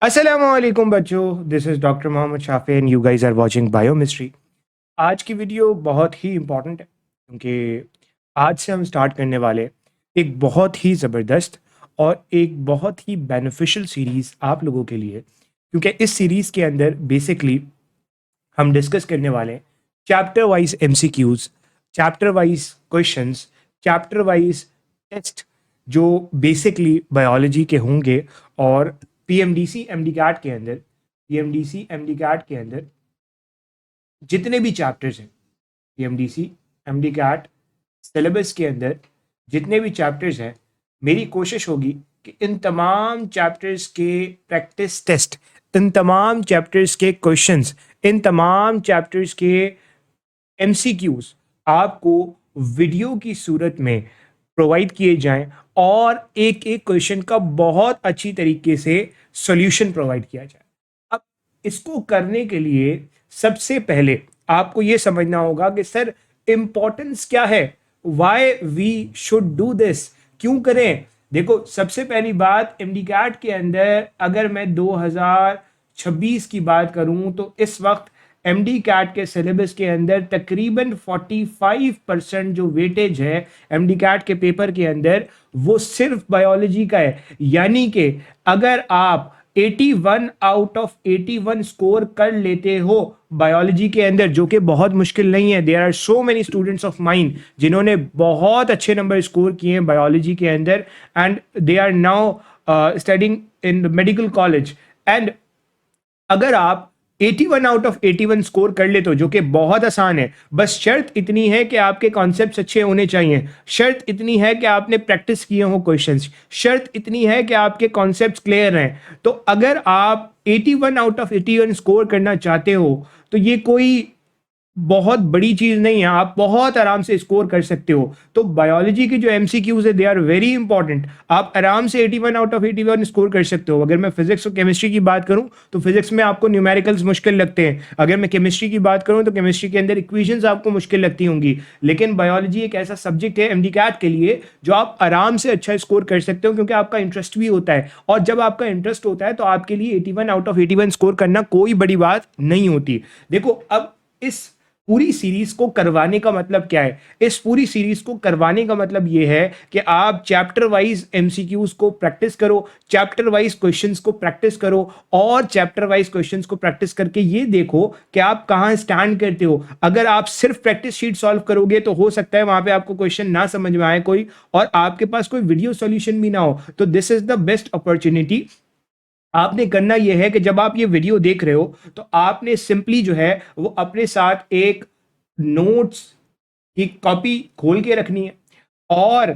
अस्सलामुअलैकुम बच्चों, this is doctor Mohammed Shafi and you guys are watching biochemistry. आज की वीडियो बहुत ही इम्पॉर्टेंट है क्योंकि आज से हम स्टार्ट करने वाले एक बहुत ही ज़बरदस्त और एक बहुत ही बेनिफिशियल सीरीज़ आप लोगों के लिए, क्योंकि इस सीरीज़ के अंदर बेसिकली हम डिस्कस करने वाले हैं chapter wise MCQs, chapter wise questions, chapter wise test जो बेसिकली बायोलॉजी के होंगे। और पीएमडीसी एमडीकैट के अंदर पीएमडीसी एमडीकैट के अंदर जितने भी चैप्टर्स हैं, पीएमडीसी एमडीकैट सिलेबस के अंदर जितने भी चैप्टर्स हैं, मेरी कोशिश होगी कि इन तमाम चैप्टर्स के प्रैक्टिस टेस्ट, इन तमाम चैप्टर्स के क्वेश्चंस, इन तमाम चैप्टर्स के एमसीक्यूज आपको वीडियो की सूरत में प्रोवाइड किए जाएं और एक एक क्वेश्चन का बहुत अच्छी तरीके से सॉल्यूशन प्रोवाइड किया जाए। अब इसको करने के लिए सबसे पहले आपको ये समझना होगा कि सर इंपॉर्टेंस क्या है, why we should do this, क्यों करें। देखो, सबसे पहली बात, एमडीकैट के अंदर अगर मैं 2026 की बात करूं तो इस वक्त एमडी कैट के सिलेबस के अंदर तकरीबन 45% जो वेटेज है एमडी कैट के पेपर के अंदर, वो सिर्फ बायोलॉजी का है। यानी कि अगर आप 81 आउट ऑफ 81 स्कोर कर लेते हो बायोलॉजी के अंदर, जो कि बहुत मुश्किल नहीं है, there are so many students of mine जिन्होंने बहुत अच्छे नंबर स्कोर किए हैं बायोलॉजी के अंदर and they are now studying in medical college. And अगर आप 81 आउट ऑफ 81 स्कोर कर लेते हो, जो कि बहुत आसान है, बस शर्त इतनी है कि आपके कॉन्सेप्ट्स अच्छे होने चाहिए, शर्त इतनी है कि आपने प्रैक्टिस किए हो क्वेश्चंस, शर्त इतनी है कि आपके कॉन्सेप्ट्स क्लियर हैं। तो अगर आप 81 आउट ऑफ 81 स्कोर करना चाहते हो तो ये कोई बहुत बड़ी चीज नहीं है, आप बहुत आराम से स्कोर कर सकते हो। तो बायोलॉजी के जो एमसीक्यूज है दे आर वेरी इंपॉर्टेंट, आप आराम से 81 आउट ऑफ 81 स्कोर कर सकते हो। अगर मैं फिजिक्स और केमिस्ट्री की बात करूं तो फिजिक्स में आपको न्यूमेरिकल्स मुश्किल लगते हैं, अगर मैं केमिस्ट्री की बात करूं तो केमिस्ट्री के अंदर इक्वेशंस आपको मुश्किल लगती होंगी, लेकिन बायोलॉजी एक ऐसा सब्जेक्ट है एमडीकैट के लिए जो आप आराम से अच्छा स्कोर कर सकते हो, क्योंकि आपका इंटरेस्ट भी होता है। और जब आपका इंटरेस्ट होता है तो आपके लिए 81 आउट ऑफ 81 स्कोर करना कोई बड़ी बात नहीं होती। देखो, अब इस पूरी सीरीज को करवाने का मतलब क्या है, इस पूरी सीरीज को करवाने का मतलब यह है कि आप चैप्टर वाइज एमसीक्यूज को प्रैक्टिस करो, चैप्टर वाइज क्वेश्चंस को प्रैक्टिस करो, और चैप्टर वाइज क्वेश्चंस को प्रैक्टिस करके ये देखो कि आप कहां स्टैंड करते हो। अगर आप सिर्फ प्रैक्टिस शीट सॉल्व करोगे तो हो सकता है वहां पे आपको क्वेश्चन ना समझ में आए कोई, और आपके पास कोई वीडियो सॉल्यूशन भी ना हो। तो this is the best opportunity. आपने करना यह है कि जब आप ये वीडियो देख रहे हो तो आपने सिंपली जो है वो अपने साथ एक नोट्स की कॉपी खोल के रखनी है, और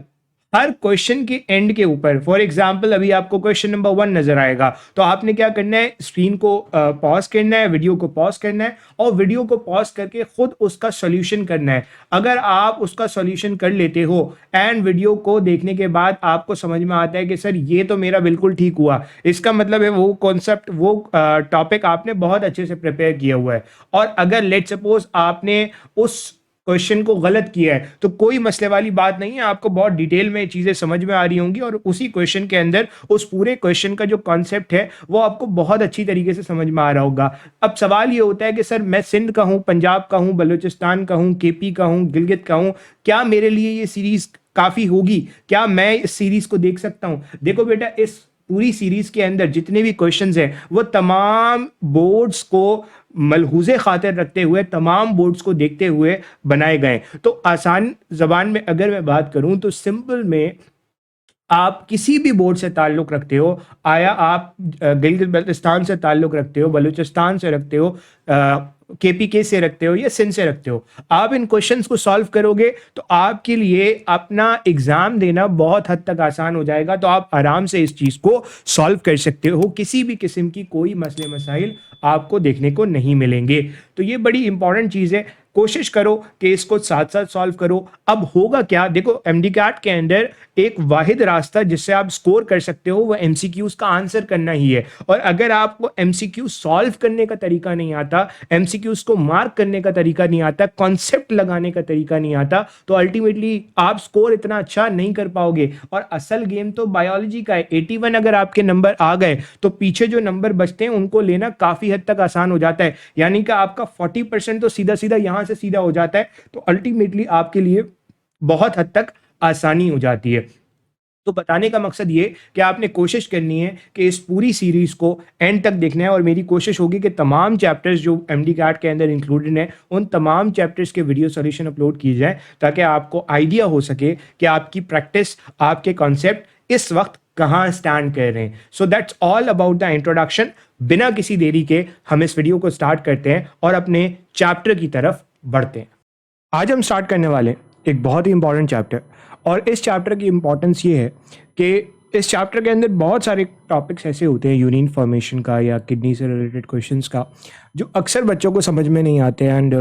हर क्वेश्चन के एंड के ऊपर, फॉर एग्जांपल अभी आपको क्वेश्चन नंबर 1 नजर आएगा, तो आपने क्या करना है, स्क्रीन को पॉज करना है, वीडियो को पॉज करना है, और वीडियो को पॉज करके खुद उसका सॉल्यूशन करना है। अगर आप उसका सॉल्यूशन कर लेते हो एंड वीडियो को देखने के बाद आपको समझ में आता है कि सर ये तो मेरा बिल्कुल ठीक हुआ, इसका मतलब है वो कॉन्सेप्ट, वो टॉपिक आपने बहुत अच्छे से प्रिपेयर किया हुआ है। और अगर लेट सपोज आपने उस क्वेश्चन को गलत किया है तो कोई मसले वाली बात नहीं है, आपको बहुत डिटेल में चीजें समझ में आ रही होंगी, और उसी क्वेश्चन के अंदर उस पूरे क्वेश्चन का जो कॉन्सेप्ट है वो आपको बहुत अच्छी तरीके से समझ में आ रहा होगा। अब सवाल ये होता है कि सर मैं सिंध का हूं, पंजाब का हूं, बलूचिस्तान का हूं, केपी का हूं, गिलगित का हूं, क्या मेरे लिए ये सीरीज काफी होगी, क्या मैं इस सीरीज को देख सकता हूं? देखो बेटा, इस पूरी सीरीज के अंदर जितने भी क्वेश्चंस हैं वो तमाम बोर्ड्स को मलहूज़े खातिर रखते हुए, तमाम बोर्ड्स को देखते हुए बनाए गए। तो आसान जबान में अगर मैं बात करूं तो सिंपल में, आप किसी भी बोर्ड से ताल्लुक़ रखते हो, आया आप गिलगित बल्तिस्तान से ताल्लुक़ रखते हो, बलूचिस्तान से रखते हो, केपीके से रखते हो या सिंध से रखते हो, आप इन क्वेश्चंस को सॉल्व करोगे तो आपके लिए अपना एग्जाम देना बहुत हद तक आसान हो जाएगा। तो आप आराम से इस चीज़ को सॉल्व कर सकते हो, किसी भी किस्म की कोई मसले मसाइल आपको देखने को नहीं मिलेंगे। तो ये बड़ी इंपॉर्टेंट चीज़ है। कोशिश करो कि इसको साथ साथ सॉल्व करो। अब होगा क्या, देखो एमडी कैट के अंदर एक वाहिद रास्ता जिससे आप स्कोर कर सकते हो वो एमसीक्यूज का आंसर करना ही है। और अगर आपको एमसीक्यू सॉल्व करने का तरीका नहीं आता, एमसीक्यूज को मार्क करने का तरीका नहीं आता, कॉन्सेप्ट लगाने का तरीका नहीं आता, तो अल्टीमेटली आप स्कोर इतना अच्छा नहीं कर पाओगे। और असल गेम तो बायोलॉजी का है। 81 अगर आपके नंबर आ गए तो पीछे जो नंबर बचते हैं उनको लेना काफी हद तक आसान हो जाता है, यानी कि आपका 40% तो सीधा सीधा यहां से सीधा हो जाता है। तो अल्टीमेटली आपके लिए बहुत हद तक आसानी हो जाती है। तो बताने का मकसद ये कि आपने कोशिश करनी है कि इस पूरी सीरीज को एंड तक देखना है, और मेरी कोशिश होगी कि तमाम चैप्टर्स जो एमडी कैट के अंदर इंक्लूडेड हैं उन तमाम चैप्टर्स के वीडियो सॉल्यूशन अपलोड किए जाए, ताकि आपको आइडिया हो सके कि आपकी प्रैक्टिस, आपके कॉन्सेप्ट इस वक्त कहाँ स्टैंड कर रहे हैं। So that's all about the introduction. बिना किसी देरी के हम इस वीडियो को स्टार्ट करते हैं और अपने चैप्टर की तरफ बढ़ते हैं। आज हम स्टार्ट करने वाले हैं एक बहुत ही इंपॉर्टेंट चैप्टर, और इस चैप्टर की इंपॉर्टेंस ये है कि इस चैप्टर के अंदर बहुत सारे टॉपिक्स ऐसे होते हैं यूरिन फॉर्मेशन का या किडनी से रिलेटेड क्वेश्चंस का, जो अक्सर बच्चों को समझ में नहीं आते। एंड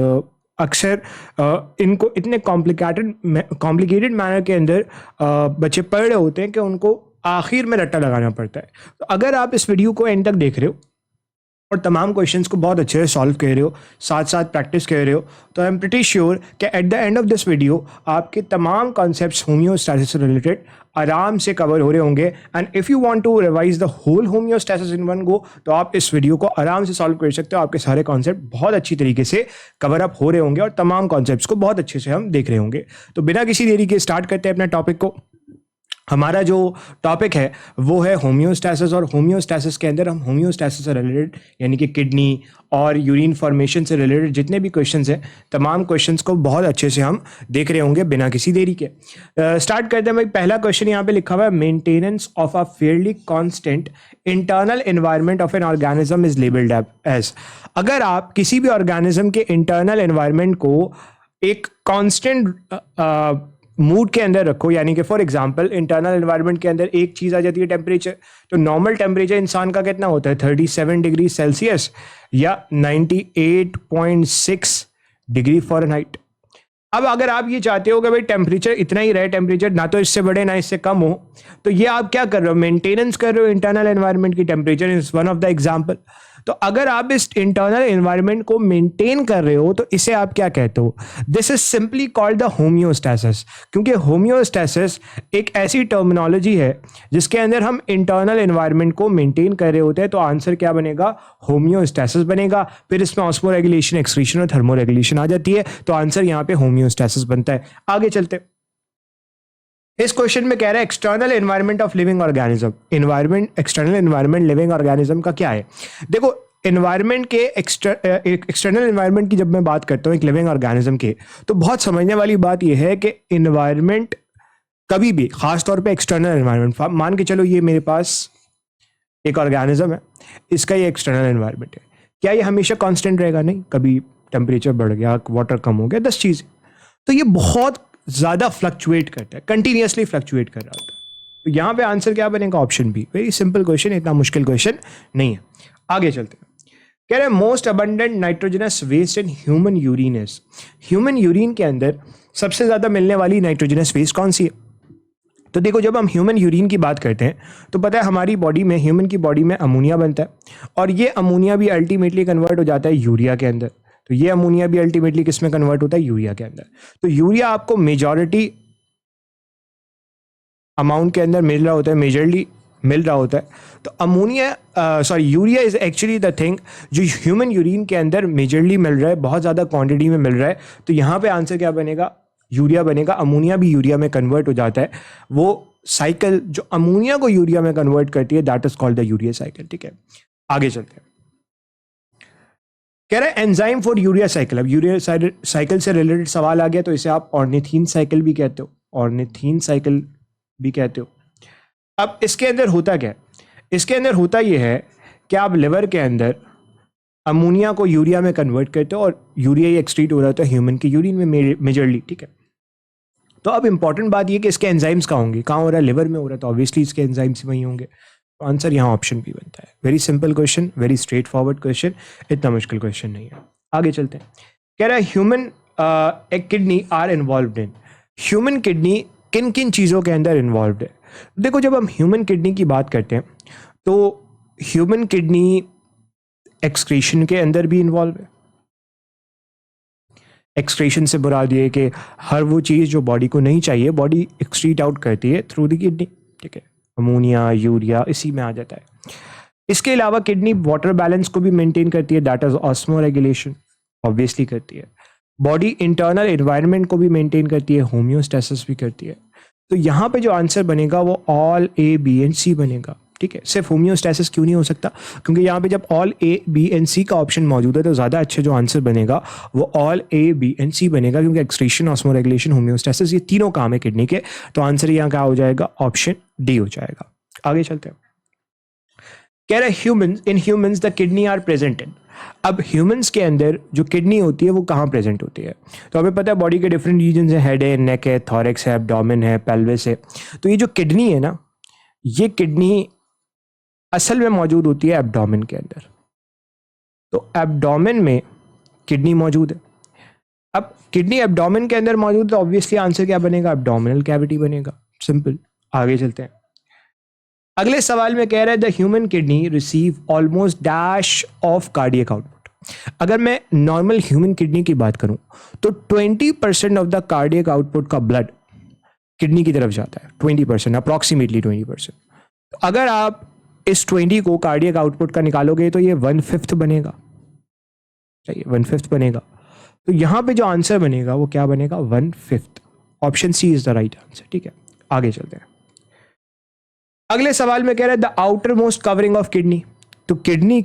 अक्सर इनको इतने कॉम्प्लिकेटेड मैनर के अंदर बच्चे पढ़ रहे होते हैं कि उनको आखिर में रट्टा लगाना पड़ता है। तो अगर आप इस वीडियो को एंड तक देख रहे हो और तमाम क्वेश्चंस को बहुत अच्छे से सॉल्व कर रहे हो, साथ साथ प्रैक्टिस कर रहे हो, तो आई एम प्रीटी श्योर कि at the end of this video आपके तमाम कॉन्सेप्ट्स होम्योस्टैसिस से रिलेटेड आराम से कवर हो रहे होंगे। And if you want to revise the whole homeostasis in one go, तो आप इस वीडियो को आराम से सॉल्व कर सकते हो। आपके सारे कॉन्सेप्ट बहुत अच्छी तरीके से कवर अप हो रहे होंगे और तमाम कॉन्सेप्ट्स को बहुत अच्छे से हम देख रहे होंगे। तो बिना किसी देरी के स्टार्ट करते हैं अपने टॉपिक को। हमारा जो टॉपिक है वो है होम्योस्टैसिस, और होम्योस्टैसिस के अंदर हम होम्योस्टैसिस से रिलेटेड यानी कि किडनी और यूरिन फॉर्मेशन से रिलेटेड जितने भी क्वेश्चंस हैं, तमाम क्वेश्चंस को बहुत अच्छे से हम देख रहे होंगे बिना किसी देरी के। स्टार्ट करते हैं भाई। पहला क्वेश्चन यहाँ पे लिखा हुआ है, maintenance of a fairly constant internal environment of an organism is labelled as. अगर आप किसी भी ऑर्गेनिज्म के इंटरनल एनवायरनमेंट को एक कांस्टेंट मूड के अंदर रखो, यानी कि फॉर एग्जांपल इंटरनल एनवायरनमेंट के अंदर एक चीज़ आ जाती है टेम्परेचर। तो नॉर्मल टेम्परेचर इंसान का कितना होता है, 37 डिग्री सेल्सियस या 98.6 डिग्री फ़ारेनहाइट। अब अगर आप ये चाहते हो कि भाई टेम्परेचर इतना ही रहे, टेम्परेचर ना तो इससे बढ़े ना इससे कम हो, तो ये आप क्या कर रहे हो, मेंटेनेंस कर रहे हो इंटरनल एनवायरनमेंट की। Temperature is one of the example. तो अगर आप इस इंटरनल एनवायरनमेंट को मेंटेन कर रहे हो तो इसे आप क्या कहते हो, this is simply called the homeostasis. क्योंकि होम्योस्टैसिस एक ऐसी टर्मिनोलॉजी है जिसके अंदर हम इंटरनल एनवायरनमेंट को मेंटेन कर रहे होते हैं। तो आंसर क्या बनेगा, होम्योस्टैसिस बनेगा। फिर इसमें ऑस्मोरेगुलेशन, एक्सक्रीशन और थर्मोरेगुलेशन आ जाती है, तो आंसर यहाँ पे होम्योस्टैसिस बनता है। आगे चलते, इस क्वेश्चन में कह रहा है external environment of living organism. Environment, external environment living organism का क्या है। देखो एनवायरनमेंट के एक्सटर्नल एनवायरनमेंट की जब मैं बात करता हूँ एक लिविंग ऑर्गेनिज्म के, तो बहुत समझने वाली बात यह है कि एनवायरनमेंट कभी भी, खासतौर पे एक्सटर्नल एनवायरनमेंट, मान के चलो ये मेरे पास एक ऑर्गेनिज्म है, इसका ये एक्सटर्नल एनवायरनमेंट है, क्या ये हमेशा कांस्टेंट रहेगा, नहीं। कभी टेम्परेचर बढ़ गया, वाटर कम हो गया, 10 चीज़, तो ये बहुत ज़्यादा फ्लक्चुएट करता है, कंटिन्यूसली फ्लक्चुएट कर रहा होता है। तो यहाँ पे आंसर क्या बनेगा, option B. Very simple question, इतना मुश्किल क्वेश्चन नहीं है। आगे चलते हैं। कह रहे हैं most abundant nitrogenous waste in human urine is. Human urine के अंदर सबसे ज़्यादा मिलने वाली नाइट्रोजनस वेस्ट कौन सी है। तो देखो जब हम ह्यूमन यूरिन की बात करते हैं तो पता है हमारी बॉडी में, ह्यूमन की बॉडी में अमोनिया बनता है, और ये अमोनिया भी अल्टीमेटली कन्वर्ट हो जाता है यूरिया के अंदर। तो ये अमोनिया भी अल्टीमेटली किस में कन्वर्ट होता है, यूरिया के अंदर। तो यूरिया आपको मेजॉरिटी अमाउंट के अंदर मिल रहा होता है, मेजरली मिल रहा होता है। तो ammonia urea is actually the thing जो ह्यूमन यूरिन के अंदर मेजरली मिल रहा है, बहुत ज़्यादा क्वांटिटी में मिल रहा है। तो यहाँ पे आंसर क्या बनेगा, यूरिया बनेगा। अमोनिया भी यूरिया में कन्वर्ट हो जाता है। वो साइकिल जो अमोनिया को यूरिया में कन्वर्ट करती है, that is called the urea cycle. ठीक है, आगे चलते हैं। कह रहा है एंजाइम फॉर यूरिया साइकिल। अब यूरिया साइकिल से रिलेटेड सवाल आ गया, तो इसे आप ऑर्निथीन साइकिल भी कहते हो, ऑर्निथीन साइकिल भी कहते हो। अब इसके अंदर होता क्या है, इसके अंदर होता यह है कि आप लिवर के अंदर अमोनिया को यूरिया में कन्वर्ट करते हो, और यूरिया ही एक्सक्रीट हो रहा होता है ह्यूमन की यूरिन में मेजरली। ठीक है, तो अब इंपॉर्टेंट बात यह कि इसके एंजाइम्स कहाँ होंगे, कहाँ हो रहा है, लिवर में हो रहा है, तो ऑब्वियसली इसके एंजाइम्स वहीं होंगे। तो आंसर यहाँ ऑप्शन बी बनता है। Very simple question, very straightforward question, इतना मुश्किल क्वेश्चन नहीं है। आगे चलते हैं। कह रहा है human a kidney are involved in, human kidney किन किन चीज़ों के अंदर इन्वॉल्व्ड है? देखो, जब हम ह्यूमन किडनी की बात करते हैं तो ह्यूमन किडनी एक्सक्रीशन के अंदर भी इन्वॉल्व है। एक्सक्रीशन से मुराद ये कि हर वो चीज़ जो बॉडी को नहीं चाहिए बॉडी एक्सक्रीट आउट करती है थ्रू द किडनी, ठीक है। अमोनिया, यूरिया इसी में आ जाता है। इसके अलावा किडनी वाटर बैलेंस को भी मेंटेन करती है, that is osmo regulation, obviously करती है। बॉडी इंटरनल एनवायरनमेंट को भी मेंटेन करती है, होम्योस्टेसिस भी करती है। तो यहाँ पे जो आंसर बनेगा वो ऑल ए बी एंड सी बनेगा, ठीक है। सिर्फ होम्योस्टेसिस क्यों नहीं हो सकता? क्योंकि यहाँ पे जब ऑल ए बी एंड सी का ऑप्शन मौजूद है तो ज़्यादा अच्छा जो आंसर बनेगा वो ऑल ए बी एंड सी बनेगा, क्योंकि एक्सक्रीशन, ऑस्मो रेगुलेशन, होम्योस्टेसिस ये तीनों काम है किडनी के। तो आंसर यहाँ क्या हो जाएगा? ऑप्शन डी हो जाएगा। आगे चलते हैं। कह रहा है humans, in humans the kidney are present in. अब ह्यूमंस के अंदर जो किडनी होती है वो कहाँ प्रेजेंट होती है? तो हमें पता है बॉडी के डिफरेंट रीजन है, हेड है, नेक है, थॉरेक्स है, एब्डोमेन है, पेल्विस है। तो ये जो किडनी है ना, ये किडनी असल में मौजूद होती है एब्डोमेन के अंदर। तो एब्डोमेन में किडनी मौजूद है। अब किडनी एब्डोमेन के अंदर मौजूद है तो ऑब्वियसली आंसर क्या बनेगा? एब्डोमिनल कैविटी बनेगा, सिंपल। आगे चलते हैं। अगले सवाल में कह रहा है the human kidney receive almost dash of cardiac output. अगर मैं नॉर्मल ह्यूमन किडनी की बात करूं तो 20% ऑफ द कार्डियक आउटपुट का ब्लड किडनी की तरफ जाता है, 20%, अप्रॉक्सीमेटली 20%। तो अगर आप इस 20 को कार्डियक आउटपुट का निकालोगे तो ये 1/5 बनेगा, चाहिए 1/5 बनेगा। तो यहां पे जो आंसर बनेगा वो क्या बनेगा? 1/5। Option C is the right answer, ठीक है। आगे चलते हैं। अगले सवाल में कह रहा है the outer most covering of kidney. तो किडनी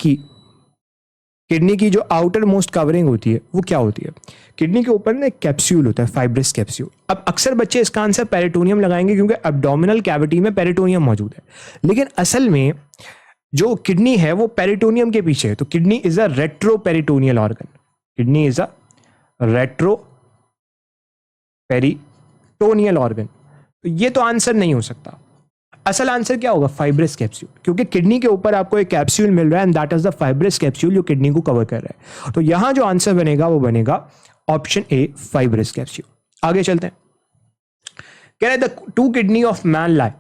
की जो आउटर मोस्ट कवरिंग होती है वो क्या होती है? किडनी के ऊपर ना एक कैप्सूल होता है, फाइब्रस कैप्सूल। अब अक्सर बच्चे इसका आंसर पेरिटोनियम लगाएंगे क्योंकि एब्डोमिनल कैविटी में पेरिटोनियम मौजूद है, लेकिन असल में जो किडनी है वो पेरिटोनियम के पीछे है। तो kidney is a retro peritoneal organ, kidney is a retro peritoneal organ. तो ये तो आंसर नहीं हो सकता। असल आंसर क्या होगा? फाइब्रस कैप्सूल, क्योंकि किडनी के ऊपर आपको एक कैप्सूल मिल रहा है and that is the fibrous capsule जो किडनी को कवर कर रहा है। तो यहां जो आंसर बनेगा वो बनेगा ऑप्शन ए, फाइब्रस कैप्सूल। आगे चलते हैं। कह रहे हैं the two kidney of man lie.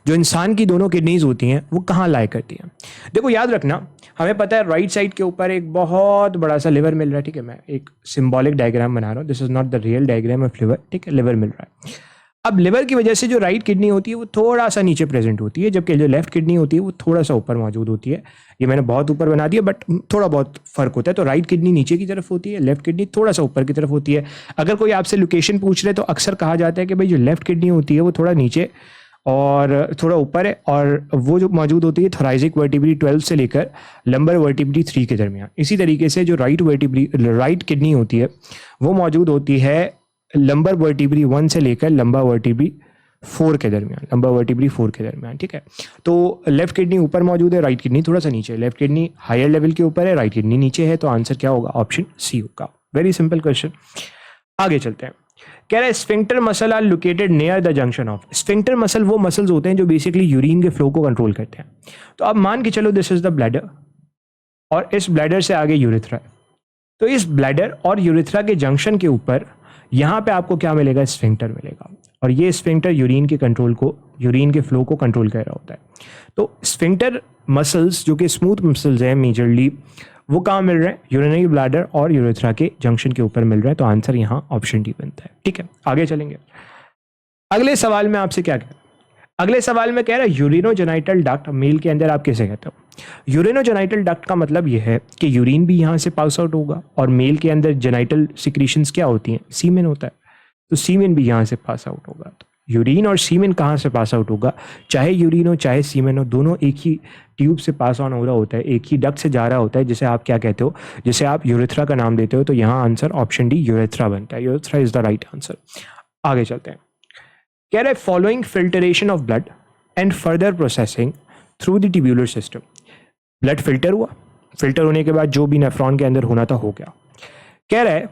जो इंसान की दोनों किडनीज होती हैं वो कहाँ लाई करती हैं? देखो याद रखना, हमें पता है राइट साइड के ऊपर एक बहुत बड़ा सा लिवर मिल रहा है, ठीक है। मैं एक सिंबॉलिक डायग्राम बना रहा हूँ, this is not the real diagram of liver, ठीक है। लिवर मिल रहा है। अब लिवर की वजह से जो राइट किडनी होती है वो थोड़ा सा नीचे प्रेजेंट होती है, जबकि जो लेफ्ट किडनी होती है वो थोड़ा सा ऊपर मौजूद होती है। ये मैंने बहुत ऊपर बना दिया बट थोड़ा बहुत फर्क होता है। तो राइट किडनी नीचे की तरफ होती है, लेफ्ट किडनी थोड़ा सा ऊपर की तरफ होती है। अगर कोई आपसे लोकेशन पूछ रहे तो अक्सर कहा जाता है कि भाई जो लेफ्ट किडनी होती है वो थोड़ा नीचे और थोड़ा ऊपर है, और वो जो मौजूद होती है थोराइजिक वर्टिब्री 12 से लेकर लंबर वर्टिब्री 3 के दरमियान। इसी तरीके से जो राइट किडनी होती है वो मौजूद होती है लंबर वर्टिब्री 1 से लेकर लंबा वर्टिब्री 4 के दरमियान, लंबा वर्टिब्री 4 के दरमियान, ठीक है। तो लेफ्ट किडनी ऊपर मौजूद है, राइट किडनी थोड़ा सा नीचे है। लेफ्ट किडनी हायर लेवल के ऊपर है, राइट किडनी नीचे है। तो आंसर क्या होगा? ऑप्शन सी होगा। Very simple question. आगे चलते हैं। कह रहा है sphincter muscle are located near the junction of. Sphincter muscle वो मसल्स होते हैं जो बेसिकली यूरिन के फ्लो को कंट्रोल करते हैं। तो अब मान के चलो दिस इज द ब्लैडर और इस ब्लैडर से आगे यूरेथ्रा है। तो इस ब्लैडर और यूरेथ्रा के जंक्शन के ऊपर यहाँ पे आपको क्या मिलेगा? स्फिंक्टर मिलेगा, और ये स्फिंक्टर यूरिन के फ्लो को कंट्रोल कर रहा होता है। तो स्फिंक्टर मसल्स जो कि स्मूथ मसल्स हैं मेजरली, वो कहाँ मिल रहे हैं? यूरिनरी ब्लैडर और यूरेथ्रा के जंक्शन के ऊपर मिल रहा है। तो आंसर यहाँ ऑप्शन डी बनता है, ठीक है। आगे चलेंगे। अगले सवाल में आपसे क्या कह रहा है? अगले सवाल में कह रहा है यूरिनोजेनाइटल डक्ट मेल के अंदर आप कैसे कहते हो? यूरिनोजेनाइटल डक्ट का मतलब यह है कि यूरिन भी यहाँ से पास आउट होगा, और मेल के अंदर जेनाइटल सिक्रीशंस क्या होती हैं? सीमेन होता है। तो सीमेन भी यहाँ से पास आउट होगा। तो यूरिन और सीमेन कहाँ से पास आउट होगा? चाहे यूरिन हो चाहे सीमेन हो, दोनों एक ही ट्यूब से पास ऑन हो रहा होता है, एक ही डक्ट से जा रहा होता है, जिसे आप क्या कहते हो? जिसे आप यूरेथ्रा का नाम देते हो। तो यहाँ आंसर ऑप्शन डी यूरेथ्रा बनता है। Urethra is the right answer. आगे चलते हैं। कह रहा है following filtration of blood and further processing through the tubular system. Blood filter हुआ, फिल्टर होने के बाद जो भी नेफ्रॉन के अंदर होना था हो गया। कह रहा है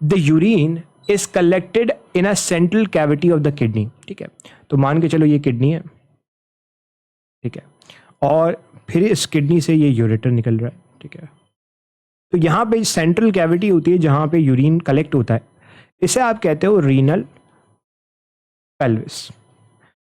the urine is collected in a central cavity of the kidney, ठीक है। तो मान के चलो ये किडनी है, ठीक है, और फिर इस किडनी से ये यूरेटर निकल रहा है, ठीक है। तो यहाँ पे सेंट्रल कैविटी होती है जहाँ पे यूरिन कलेक्ट होता है। इसे आप कहते हो रीनल पेल्विस।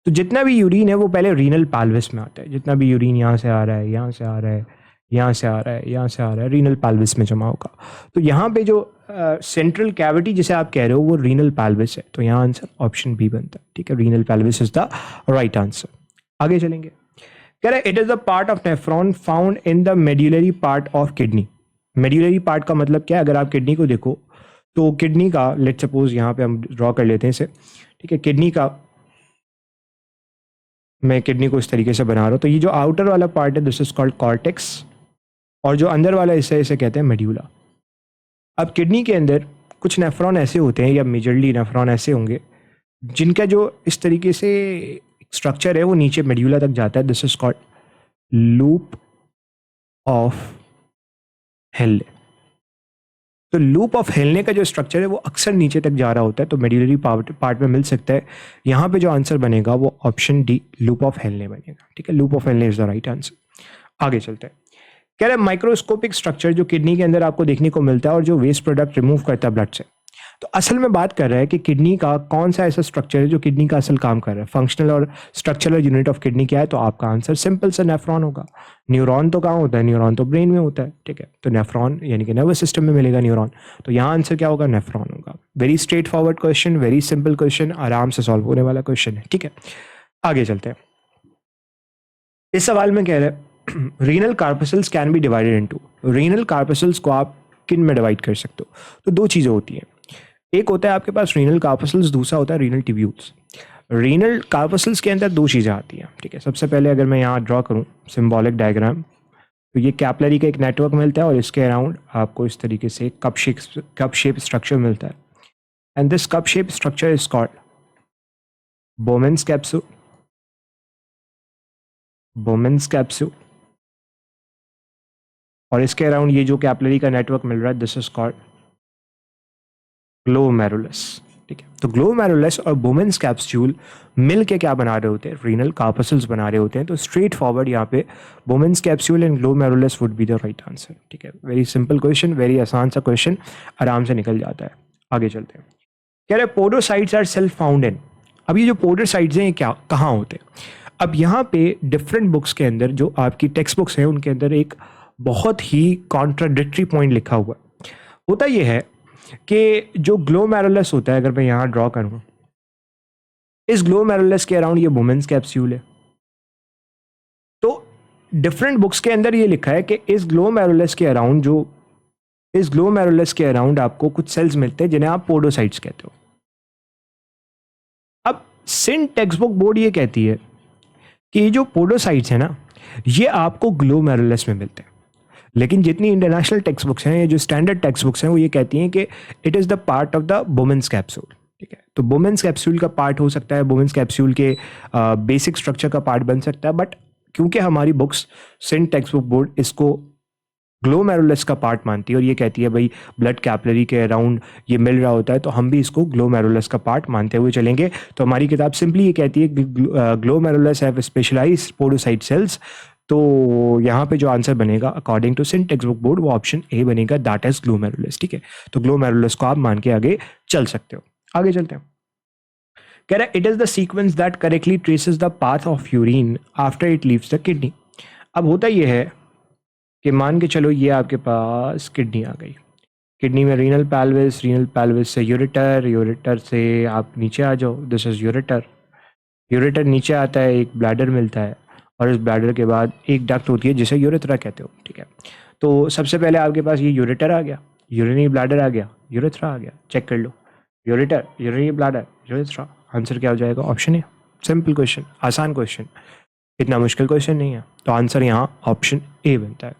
तो जितना भी यूरिन है वो पहले रीनल पेल्विस में आता है। जितना भी यूरिन यहाँ से आ रहा है, यहाँ से आ रहा है, यहाँ से आ रहा है, यहाँ से आ रहा है, रीनल पेल्विस में जमा होगा। तो यहाँ पे जो सेंट्रल कैविटी जिसे आप कह रहे हो वो रीनल पेल्विस है। तो यहाँ आंसर ऑप्शन बी बनता है। ठीक है, renal pelvis is the right answer. आगे चलेंगे। कह रहे it is the part of nephron found in the medullary part of kidney. Medullary part का मतलब क्या है? अगर आप किडनी को देखो तो किडनी का, लेट सपोज यहाँ पे हम ड्रॉ कर लेते हैं इसे। ठीक है, किडनी का, मैं किडनी को इस तरीके से बना रहा हूँ। तो ये जो आउटर वाला पार्ट है दिस इज कॉल्ड कॉर्टेक्स, और जो अंदर वाला हिस्सा है इसे कहते हैं मेड्यूला। अब किडनी के अंदर कुछ नेफ्रॉन ऐसे होते हैं, या मेजरली नेफ्रॉन ऐसे होंगे जिनका जो इस तरीके से स्ट्रक्चर है वो नीचे मेड्यूला तक जाता है। This is called loop of Henle. तो लूप ऑफ हेल्ने का जो स्ट्रक्चर है वो अक्सर नीचे तक जा रहा होता है, तो मेड्यूलरी पार्ट में मिल सकता है। यहाँ पे जो आंसर बनेगा वो ऑप्शन डी, लूप ऑफ हेल्ने बनेगा। ठीक है, लूप ऑफ हेल्ने इज द राइट आंसर। आगे चलते हैं। कह रहे हैं माइक्रोस्कोपिक स्ट्रक्चर जो किडनी के अंदर आपको देखने को मिलता है और जो वेस्ट प्रोडक्ट रिमूव करता है ब्लड से। तो असल में बात कर रहा है कि किडनी का कौन सा ऐसा स्ट्रक्चर है जो किडनी का असल काम कर रहा है। फंक्शनल और स्ट्रक्चरल यूनिट ऑफ किडनी क्या है? तो आपका आंसर सिंपल सा नेफ्रॉन होगा। न्यूरॉन तो कहाँ होता है? न्यूरॉन तो ब्रेन में होता है। ठीक है, तो नेफ्रॉन यानी कि नर्वस सिस्टम में मिलेगा न्यूरॉन। तो यहाँ आंसर क्या होगा? नेफ्रॉन होगा। Very straightforward question, very simple question, आराम से सॉल्व होने वाला क्वेश्चन है। ठीक है, आगे चलते हैं। इस सवाल में कह रहे हैं renal corpuscles can be divided into. Renal corpuscles को आप किन में डिवाइड कर सकते हो? तो दो चीज़ें होती हैं। एक होता है आपके पास रीनल कार्पसल्स, दूसरा होता है रीनल ट्यूब्यूल्स। रीनल कार्पसल्स के अंदर दो चीज़ें आती हैं। ठीक है, सबसे पहले अगर मैं यहाँ ड्रॉ करूँ सिंबॉलिक डायग्राम, तो ये कैपिलरी का एक नेटवर्क मिलता है और इसके अराउंड आपको इस तरीके से कप शेप स्ट्रक्चर मिलता है। And this cup shape structure is called Bowman's capsule. Bowman's capsule. और इसके अराउंड ये जो कैपिलरी का नेटवर्क मिल रहा है दिस इज कॉल्ड ग्लोमेरुलस। ठीक है, तो ग्लोमेरुलस और बोमेन्स कैप्सूल मिल के क्या बना रहे होते हैं? रीनल कार्पसल्स बना रहे होते हैं। तो स्ट्रेट फॉरवर्ड यहाँ पे Bowman's capsule and glomerulus would be the right answer. ठीक है, वेरी सिंपल क्वेश्चन, वेरी आसान सा क्वेश्चन, आराम से निकल जाता है। आगे चलते हैं। कह रहे podocytes are self found in. अब ये जो पोडोसाइट्स हैं ये क्या, कहाँ होते हैं? अब यहाँ पे डिफरेंट बुक्स के अंदर, जो आपकी टेक्स्ट बुक्स हैं उनके अंदर एक बहुत ही कॉन्ट्राडिक्टरी पॉइंट लिखा हुआ है। होता ये है कि जो ग्लोमेरुलस होता है, अगर मैं यहाँ ड्रॉ करूँ, इस ग्लोमेरुलस के अराउंड ये बोमेन्स कैप्सूल है। तो डिफरेंट बुक्स के अंदर ये लिखा है कि इस ग्लोमेरुलस के अराउंड आपको कुछ सेल्स मिलते हैं जिन्हें आप पोडोसाइट्स कहते हो। अब सिंध टेक्स्ट बुक बोर्ड ये कहती है कि ये जो पोडोसाइट्स है ना, ये आपको ग्लोमेरुलस में मिलते हैं। लेकिन जितनी इंटरनेशनल टेक्स्ट बुक्स हैं, ये जो स्टैंडर्ड टेक्स्ट बुक्स हैं, वो ये कहती हैं कि it is the part of the Bowman's capsule. ठीक है, तो बोमेन्स कैप्सूल का पार्ट हो सकता है, बोमेन्स कैप्सूल के बेसिक स्ट्रक्चर का पार्ट बन सकता है। बट क्योंकि हमारी books Sindh text book board इसको ग्लोमेरुलस का पार्ट मानती है और ये कहती है भाई ब्लड कैपिलरी के अराउंड ये मिल रहा होता है, तो हम भी इसको ग्लोमेरुलस का पार्ट मानते हुए चलेंगे। तो हमारी किताब सिंपली ये कहती है glomerulus have specialised podocyte cells. तो यहाँ पे जो आंसर बनेगा according to Sindh text book board वो ऑप्शन ए बनेगा, दैट इज ग्लोमेरुलस। ठीक है, तो ग्लोमेरुलस को आप मान के आगे चल सकते हो। आगे चलते हैं। कह रहा है it is the sequence that correctly traces the path of urine after it leaves the kidney. अब होता यह है कि मान के चलो ये आपके पास किडनी आ गई। किडनी में रीनल पैल्विस से यूरेटर, यूरेटर से आप नीचे आ जाओ, दिस इज यूरेटर। यूरेटर नीचे आता है, एक ब्लैडर मिलता है और इस ब्लैडर के बाद एक डक्ट होती है जिसे यूरेथ्रा कहते हो। ठीक है, तो सबसे पहले आपके पास ये यूरेटर आ गया, यूरिनरी ब्लैडर आ गया, यूरेथ्रा आ गया। चेक कर लो, ureter, urinary bladder, urethra. Answer क्या हो जाएगा? Option A. सिंपल क्वेश्चन, आसान क्वेश्चन, इतना मुश्किल क्वेश्चन नहीं है। तो आंसर यहाँ ऑप्शन ए बनता है।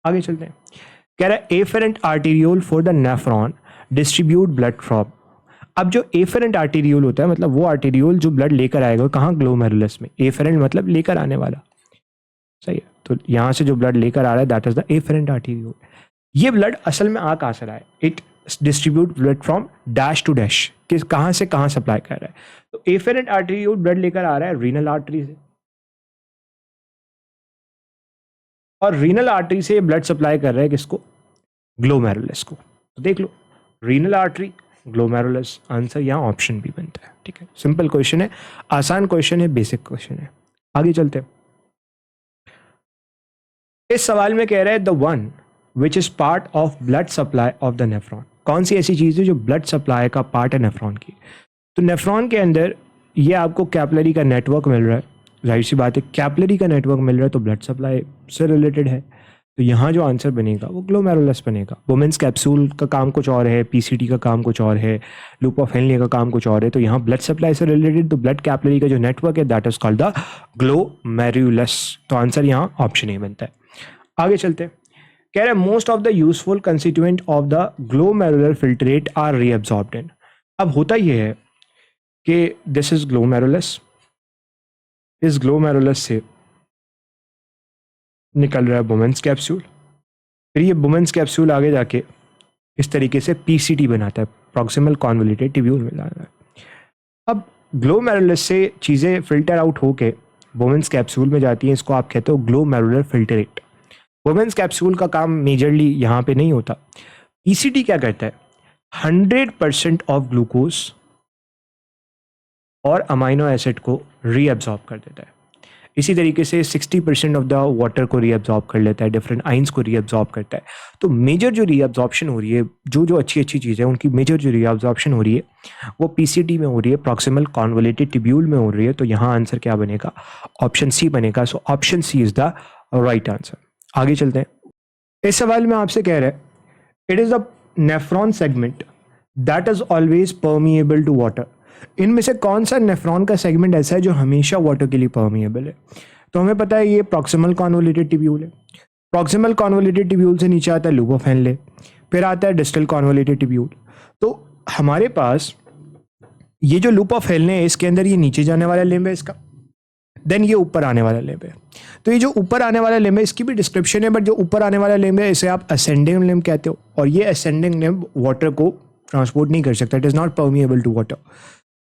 आगे चलते हैं। कह रहा है efferent arteriole for the nephron distribute blood from. अब जो एफेरेंट आर्टीरियोल होता है मतलब वो आर्टीरियोल जो ब्लड लेकर आएगा कहाँ? ग्लोमेरुलस में। एफेरेंट मतलब लेकर आने वाला, सही है। तो यहाँ से जो ब्लड लेकर आ रहा है that is the efferent arteriole. ये ब्लड असल में आ कहाँ से रहा है? It distribute blood from dash to dash, किस कहाँ से कहाँ सप्लाई कर रहा है? तो एफेरेंट आर्टीरियोल ब्लड लेकर आ रहा है रीनल आर्टरी से, और रीनल आर्टरी से ब्लड सप्लाई कर रहा है किसको? ग्लोमेरुलस को। तो देख लो, रीनल आर्टरी ग्लोमेरुलस। आंसर यहाँ ऑप्शन बी बनता है। ठीक है, सिंपल क्वेश्चन है, आसान क्वेश्चन है, बेसिक क्वेश्चन है। आगे चलते हैं। इस सवाल में कह रहा है the one which is part of blood supply of the nephron. कौन सी ऐसी चीज है जो ब्लड सप्लाई का पार्ट है नेफ्रॉन की? तो नेफ्रॉन के अंदर ये आपको कैपिलरी का नेटवर्क मिल रहा है। जाहिर सी बात है, कैपिलरी का नेटवर्क मिल रहा है तो ब्लड सप्लाई से रिलेटेड है। तो यहाँ जो आंसर बनेगा वो ग्लोमेरुलस बनेगा। वुमेन्स कैप्सूल का काम कुछ और है, पीसीटी का काम कुछ और है, लूप ऑफ हेनले का काम कुछ और है। तो यहाँ ब्लड सप्लाई से रिलेटेड तो ब्लड कैपिलरी का जो नेटवर्क है that is called the glomerulus. तो आंसर यहाँ ऑप्शन ए बनता है। आगे चलते हैं। कह रहे हैं most of the useful constituent of the glomerular filtrate are reabsorbed in. अब होता यह है कि दिस इज ग्लोमेरुलस, इस ग्लोमेरुलस से निकल रहा है वुमेन्स कैप्सूल, फिर ये वुमेन्स कैप्सूल आगे जाके इस तरीके से पीसीटी बनाता है, प्रॉक्सिमल कॉन्वोल्यूटेड ट्यूब्यूल में जाता है। अब ग्लोमेरुलस से चीज़ें फिल्टर आउट होके वुमेन्स कैप्सूल में जाती हैं, इसको आप कहते हो ग्लोमेरुलर फिल्ट्रेट। वुमेन्स कैप्सूल का काम मेजरली यहाँ पे नहीं होता। पीसीटी क्या करता है, 100% ऑफ ग्लूकोज और अमाइनो एसिड को रीअब्सॉर्ब कर देता है। इसी तरीके से 60% ऑफ द वाटर को रीअब्सॉर्ब कर लेता है, डिफरेंट आइंस को रीअब्सॉर्ब करता है। तो मेजर जो रीअब्सॉर्प्शन हो रही है, जो अच्छी अच्छी चीज़ें हैं उनकी मेजर जो रीअब्सॉर्प्शन हो रही है वो पीसीटी में हो रही है, प्रॉक्सिमल कॉन्वोल्यूटेड ट्यूब्यूल में हो रही है। तो यहाँ आंसर क्या बनेगा, ऑप्शन सी बनेगा। So option C is the right answer. आगे चलते हैं। इस सवाल में आपसे कह रहे हैं it is the nephron segment that is always permeable to water. इनमें से कौन सा नेफ्रॉन का सेगमेंट ऐसा है जो हमेशा वाटर के लिए परमिएबल है? तो हमें पता है ये प्रॉक्सिमल कॉन्वोल्यूटेड ट्यूब्यूल है। प्रॉक्सिमल कॉन्वोल्यूटेड ट्यूब्यूल से नीचे आता है लूप ऑफ हेनले, फिर आता है डिस्टल कॉन्वोल्यूटेड ट्यूब्यूल। तो हमारे पास ये जो लूप ऑफ हेनले है इसके अंदर ये नीचे जाने वाला लिम्ब है इसका, देन ये ऊपर आने वाला लिम्ब है। तो ये जो ऊपर आने वाला लिम्ब है इसकी भी डिस्क्रिप्शन है, बट जो ऊपर आने वाला लिम्ब है इसे आप असेंडिंग लिम्ब कहते हो, और ये असेंडिंग लिम्ब वाटर को ट्रांसपोर्ट नहीं कर सकता, it is not permeable to water.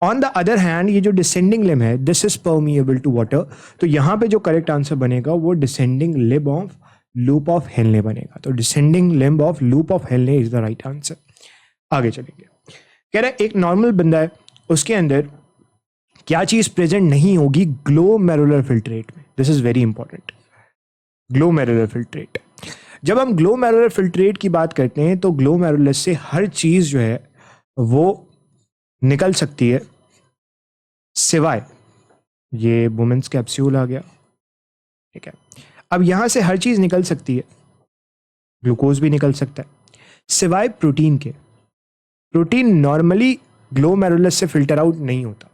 On the other hand ये जो डिसेंडिंग लिम्ब है this is permeable to water. तो यहाँ पे जो करेक्ट आंसर बनेगा वो descending limb of loop of Henle बनेगा। तो descending limb of loop of Henle is the right answer. आगे चलेंगे। कह रहा है एक नॉर्मल बंदा है, उसके अंदर क्या चीज प्रेजेंट नहीं होगी ग्लोमेरुलर फिल्ट्रेट में? This is very important. Glomerular filtrate, जब हम ग्लोमेरुलर फिल्ट्रेट की बात करते हैं तो ग्लोमेरुलस से हर चीज जो है वो निकल सकती है, सिवाय ये वुमेन्स कैप्सूल आ गया। ठीक है, अब यहां से हर चीज निकल सकती है, ग्लूकोज भी निकल सकता है, सिवाय प्रोटीन के। प्रोटीन नॉर्मली ग्लोमेरुलस से फिल्टर आउट नहीं होता।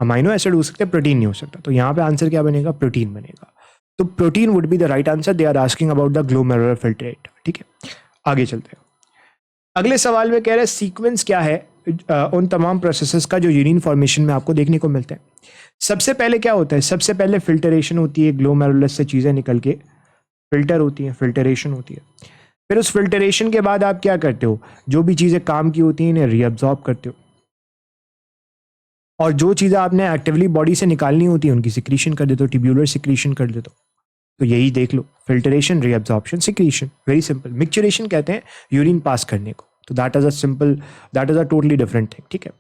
अमाइनो एसिड हो सकते हैं, प्रोटीन नहीं हो सकता। तो यहाँ पे आंसर क्या बनेगा, प्रोटीन बनेगा। तो protein would be the right answer. They are asking about the glomerular filtrate. ठीक है, आगे चलते हैं। अगले सवाल में कह रहे हैं सीक्वेंस क्या है उन तमाम प्रोसेसेस का जो यूरिन फॉर्मेशन में आपको देखने को मिलते हैं। सबसे पहले क्या होता है, सबसे पहले फिल्टरेशन होती है, ग्लोमेरुलस से चीज़ें निकल के फिल्टर होती हैं, फिल्टरेशन होती है। फिर उस फिल्टरेशन के बाद आप क्या करते हो, जो भी चीज़ें काम की होती हैं इन्हें रीअब्सॉर्ब करते हो, और जो चीज़ें आपने एक्टिवली बॉडी से निकालनी होती है उनकी सिक्रीशन कर देते हो, ट्यूब्यूलर सिक्रीशन कर देते हो। तो यही देख लो, filtration, reabsorption, secretion, very simple. Micturition कहते हैं यूरिन पास करने को। तो that is a simple, that is a totally different thing. ठीक है,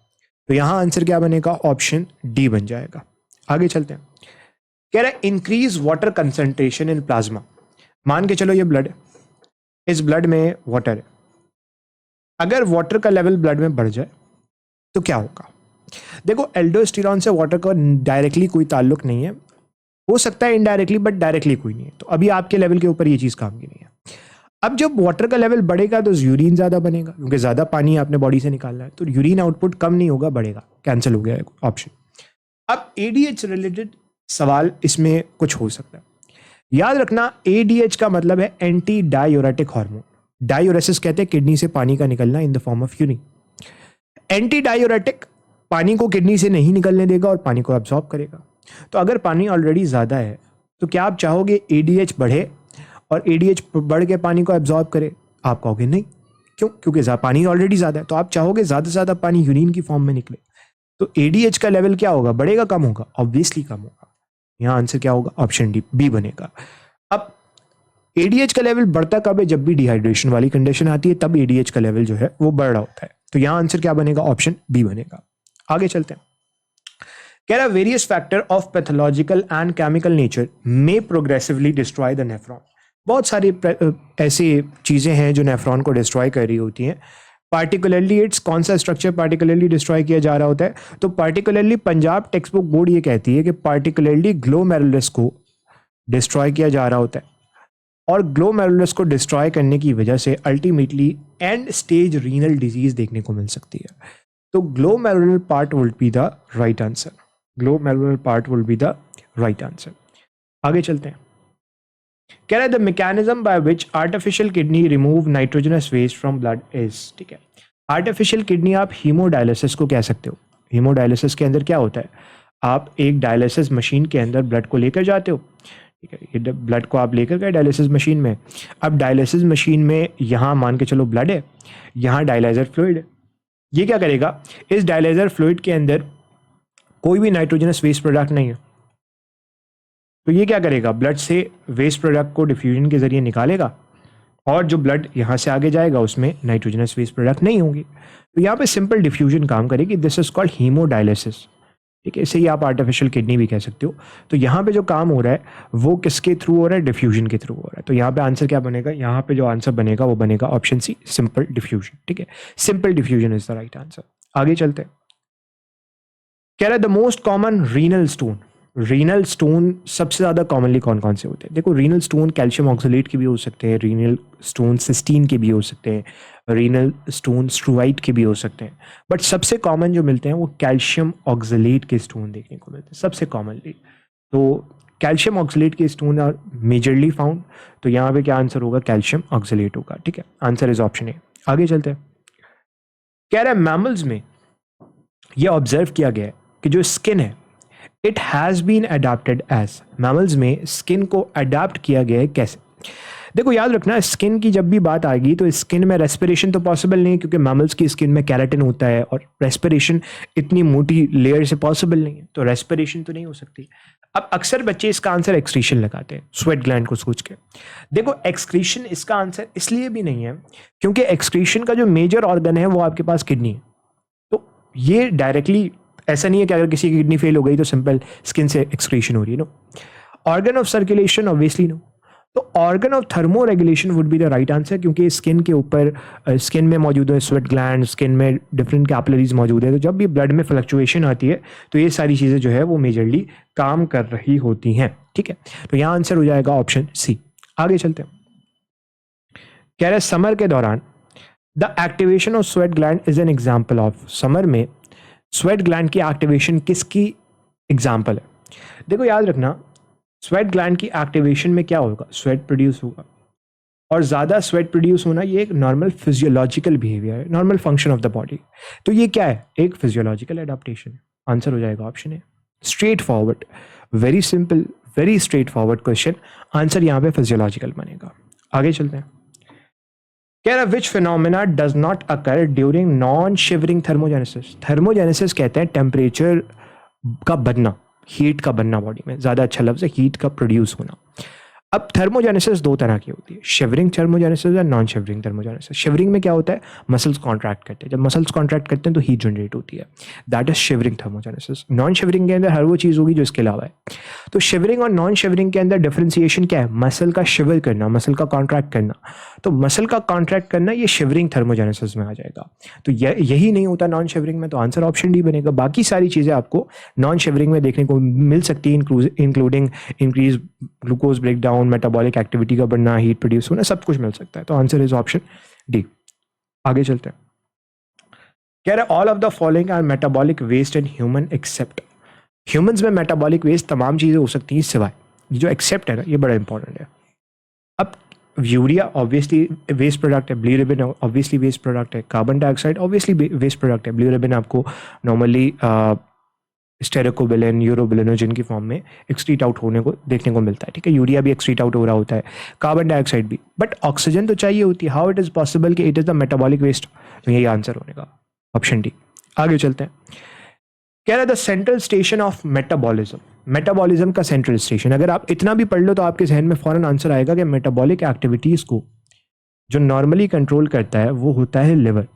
तो यहाँ आंसर क्या बनेगा, ऑप्शन डी बन जाएगा। आगे चलते हैं। कह रहा है increase water concentration in plasma. मान के चलो ये ब्लड है, इस ब्लड में वाटर है, अगर वाटर का लेवल ब्लड में बढ़ जाए तो क्या होगा? देखो, एल्डोस्टेरॉन से वाटर का डायरेक्टली कोई ताल्लुक नहीं है, हो सकता है इनडायरेक्टली, बट डायरेक्टली कोई नहीं है। तो अभी आपके लेवल के ऊपर ये चीज़ काम की नहीं है। अब जब वाटर का लेवल बढ़ेगा तो यूरिन ज़्यादा बनेगा, क्योंकि ज़्यादा पानी आपने बॉडी से निकालना है, तो यूरिन आउटपुट कम नहीं होगा, बढ़ेगा। कैंसिल हो गया ऑप्शन। अब एडीएच रिलेटेड सवाल इसमें कुछ हो सकता है। याद रखना, एडीएच का मतलब है एंटी डायूरेटिक हार्मोन। डायूरेसिस कहते हैं किडनी से पानी का निकलना इन the form of urine. Anti diuretic पानी को किडनी से नहीं निकलने देगा और पानी को अब्सॉर्ब करेगा। तो अगर पानी ऑलरेडी ज़्यादा है तो क्या आप चाहोगे एडीएच बढ़े और एडीएच बढ़ के पानी को एब्जॉर्ब करे? आप कहोगे नहीं। क्यों? क्योंकि पानी ऑलरेडी ज़्यादा है। तो आप चाहोगे ज़्यादा से ज़्यादा पानी यूरिन की फॉर्म में निकले। तो एडीएच का लेवल क्या होगा, बढ़ेगा कम होगा? ऑब्वियसली कम होगा। यहाँ आंसर क्या होगा, ऑप्शन डी बी बनेगा। अब एडीएच का लेवल बढ़ता कब है? जब भी डिहाइड्रेशन वाली कंडीशन आती है तब एडीएच का लेवल जो है वो बढ़ रहा होता है। तो यहां आंसर क्या बनेगा? ऑप्शन बी बनेगा। आगे चलते हैं। कह रहा various factor of pathological and chemical nature may progressively destroy the nephron. बहुत सारी ऐसी चीजें हैं जो नेफ्रॉन को डिस्ट्रॉय कर रही होती हैं। पार्टिकुलरली इट्स कौन सा स्ट्रक्चर पार्टिकुलरली डिस्ट्रॉय किया जा रहा होता है? तो particularly Punjab text book board ये कहती है कि पार्टिकुलरली ग्लोमेरुलस को डिस्ट्रॉय किया जा रहा होता है, और ग्लोमेरुलस को डिस्ट्रॉय करने की वजह से ultimately end stage renal disease देखने को मिल सकती है। तो glomerular part would be the right answer. Glomerular part will be the right answer. आगे चलते हैं। कह रहा है the mechanism by which artificial kidney remove nitrogenous waste from blood is. ठीक है, आर्टिफिशियल किडनी आप हीमोडायलिसिस को कह सकते हो। हीमोडायलिसिस के अंदर क्या होता है? आप एक डायलिसिस मशीन के अंदर ब्लड को लेकर जाते हो। ठीक है, ये ब्लड को आप लेकर गए डायलिसिस मशीन में। अब डायलिसिस मशीन में यहाँ मान के चलो ब्लड है, यहाँ डायलाइजर फ्लूइड है। ये क्या करेगा? इस डायलाइजर फ्लूइड के अंदर कोई भी नाइट्रोजनस वेस्ट प्रोडक्ट नहीं है, तो ये क्या करेगा? ब्लड से वेस्ट प्रोडक्ट को डिफ्यूजन के जरिए निकालेगा, और जो ब्लड यहाँ से आगे जाएगा उसमें नाइट्रोजनस वेस्ट प्रोडक्ट नहीं होंगे। तो यहाँ पे सिंपल डिफ्यूजन काम करेगी। This is called haemodialysis. ठीक है, इसे ही आप आर्टिफिशियल किडनी भी कह सकते हो। तो यहाँ पे जो काम हो रहा है वो किसके थ्रू हो रहा है? डिफ्यूजन के थ्रू हो रहा है। तो यहाँ पे आंसर क्या बनेगा? यहाँ पे जो आंसर बनेगा वो बनेगा ऑप्शन सी, सिंपल डिफ्यूजन। ठीक है, simple diffusion is the right answer. आगे चलते हैं। कह रहा है the most common renal stone. Renal stone सबसे ज्यादा कॉमनली कौन कौन से होते हैं? देखो, रीनल स्टोन कैल्शियम ऑक्सलेट के भी हो सकते हैं, रीनल स्टोन सिस्टीन के भी हो सकते हैं, रीनल स्टोन स्ट्रूवाइट के भी हो सकते हैं, बट सबसे कॉमन जो मिलते हैं वो कैल्शियम ऑक्सलेट के स्टोन देखने को मिलते हैं सबसे कॉमनली। तो कैल्शियम ऑक्सलेट के स्टोन आर मेजरली फाउंड। तो यहाँ पे क्या आंसर होगा? कैल्शियम ऑक्सलेट होगा। ठीक है, आंसर इज ऑप्शन ए। आगे चलते हैं। कह रहा है मैमल्स में यह ऑब्जर्व किया गया है कि जो स्किन है it has been adapted as. Mammals में स्किन को अडेप्ट किया गया है कैसे? देखो, याद रखना, स्किन की जब भी बात आएगी तो स्किन में रेस्पिरेशन तो पॉसिबल नहीं है, क्योंकि मैमल्स की स्किन में कैराटिन होता है और रेस्पिरेशन इतनी मोटी लेयर से पॉसिबल नहीं है, तो रेस्पिरेशन तो नहीं हो सकती। अब अक्सर बच्चे इसका आंसर एक्सक्रीशन लगाते हैं स्वेट ग्लैंड को सोच के। देखो, एक्सक्रीशन इसका आंसर इसलिए भी नहीं है क्योंकि एक्सक्रीशन का जो मेजर ऑर्गन है वो आपके पास किडनी है। तो ये डायरेक्टली ऐसा नहीं है कि अगर किसी की किडनी फेल हो गई तो सिंपल स्किन से एक्सक्रीशन हो रही है। No, organ of circulation obviously no. तो organ of thermoregulation would be the right answer, क्योंकि स्किन के ऊपर स्किन में मौजूद है स्वेट ग्लैंड, स्किन में डिफरेंट कैपिलरीज मौजूद है। तो जब भी ब्लड में फ्लक्चुएशन आती है तो ये सारी चीज़ें जो है वो मेजरली काम कर रही होती हैं। ठीक है, तो यहाँ आंसर हो जाएगा ऑप्शन सी। आगे चलते हैं। कह रहे समर के दौरान the activation of sweat gland is an example of. Summer में स्वेट ग्लैंड की एक्टिवेशन किसकी एग्जाम्पल है? देखो, याद रखना, स्वेट ग्लैंड की एक्टिवेशन में क्या होगा? स्वेट प्रोड्यूस होगा, और ज़्यादा स्वेट प्रोड्यूस होना ये एक नॉर्मल फिजियोलॉजिकल बिहेवियर है, normal function of the body. तो ये क्या है? एक फिजियोलॉजिकल एडाप्टेशन है। आंसर हो जाएगा option A, straightforward, very simple, very straightforward question. Answer यहाँ पे फिजियोलॉजिकल बनेगा। आगे चलते हैं। कह रहा which phenomena does not occur during non shivering thermogenesis. Thermogenesis कहते हैं टेम्परेचर का बनना, हीट का बनना बॉडी में, ज़्यादा अच्छा लफ्ज़ है हीट का प्रोड्यूस होना। अब थर्मोजेनेसिस दो तरह की होती है, शिवरिंग थर्मोजेनेसिस या नॉन शिवरिंग थर्मोजेनेसिस। शिवरिंग में क्या होता है? मसल्स कॉन्ट्रैक्ट करते हैं, जब मसल्स कॉन्ट्रैक्ट करते हैं तो हीट जनरेट होती है, that is shivering thermogenesis. Non shivering के अंदर हर वो चीज़ होगी जो इसके अलावा है। तो शिवरिंग और नॉन शिवरिंग के अंदर डिफरेंशिएशन क्या है? मसल का शिवर करना, मसल का कॉन्ट्रैक्ट करना। तो मसल का कॉन्ट्रैक्ट करना ये शिवरिंग थर्मोजेनेसिस में आ जाएगा। तो यही नहीं होता नॉन शिवरिंग में, तो आंसर ऑप्शन डी बनेगा। बाकी सारी चीज़ें आपको नॉन शिवरिंग में देखने को मिल सकती है, including increase glucose breakdown, metabolic activity का बढ़ना, हीट प्रोड्यूस होना, सब कुछ मिल सकता है। तो आंसर इज ऑप्शन डी। आगे चलते हैं। कह रहे all of the following are metabolic waste in human except. Humans में मेटाबॉलिक वेस्ट तमाम चीज़ें हो सकती हैं सिवाय, जो एक्सेप्ट है ना, ये बड़ा इंपॉर्टेंट है। अब यूरिया ऑब्वियसली वेस्ट प्रोडक्ट है, bilirubin obviously waste product है, carbon dioxide obviously waste product है। ब्लू रिबन आपको नॉर्मली स्टेरोकोबिलिन, यूरोबिलिनोजन की फॉर्म में एक्सक्रीट आउट होने को देखने को मिलता है। ठीक है, यूरिया भी एक्सक्रीट आउट हो रहा होता है, कार्बन डाइऑक्साइड भी, बट ऑक्सीजन तो चाहिए होती है। हाउ इट इज पॉसिबल कि it is the metabolic waste? तो यही आंसर होने का ऑप्शन डी। आगे चलते हैं। कह रहा है the central station of metabolism. Metabolism का सेंट्रल स्टेशन। अगर आप इतना भी पढ़ लो तो आपके जहन में फौरन आंसर आएगा कि मेटाबॉलिक एक्टिविटीज़ को जो नॉर्मली कंट्रोल करता है वो होता है लिवर।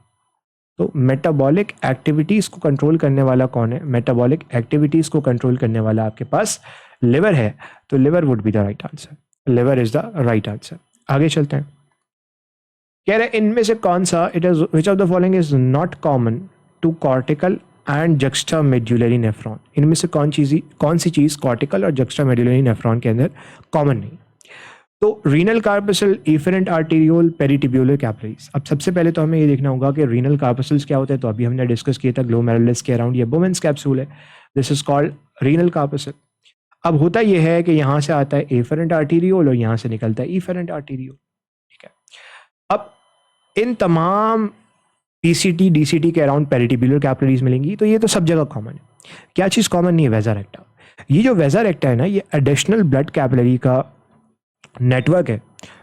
तो मेटाबॉलिक एक्टिविटीज़ को कंट्रोल करने वाला कौन है? मेटाबॉलिक एक्टिविटीज़ को कंट्रोल करने वाला आपके पास लिवर है। तो liver would be the right answer, liver is the right answer. आगे चलते हैं। कह रहे इनमें से कौन सा, it is which of the following is not common to cortical and juxtamedullary nephron. इनमें से कौन सी चीज़ कॉर्टिकल और जक्स्टामेडुलरी नेफ्रॉन के अंदर कॉमन नहीं? तो renal corpuscle, efferent arteriole, पेरिटिब्यूलर capillaries. अब सबसे पहले तो हमें ये देखना होगा कि रीनल कार्पसल्स क्या होते हैं। तो अभी हमने डिस्कस किया था ग्लोमेरुलस के अराउंड ये बोमेंस कैप्सूल है, this is called renal corpuscle. अब होता यह है कि यहाँ से आता है एफरेंट आर्टेरियोल और यहाँ से निकलता है इफरेंट आर्टेरियोल, ठीक है। अब इन तमाम पीसीटी डीसीटी के अराउंड पेरिटिब्यूलर कैपिलरीज मिलेंगी। तो ये तो सब जगह कॉमन है। क्या चीज़ कॉमन नहीं है? वेजा रेक्टा। ये जो वेजा रेक्टा है ना, ये एडिशनल ब्लड कैपिलरी का नेटवर्क है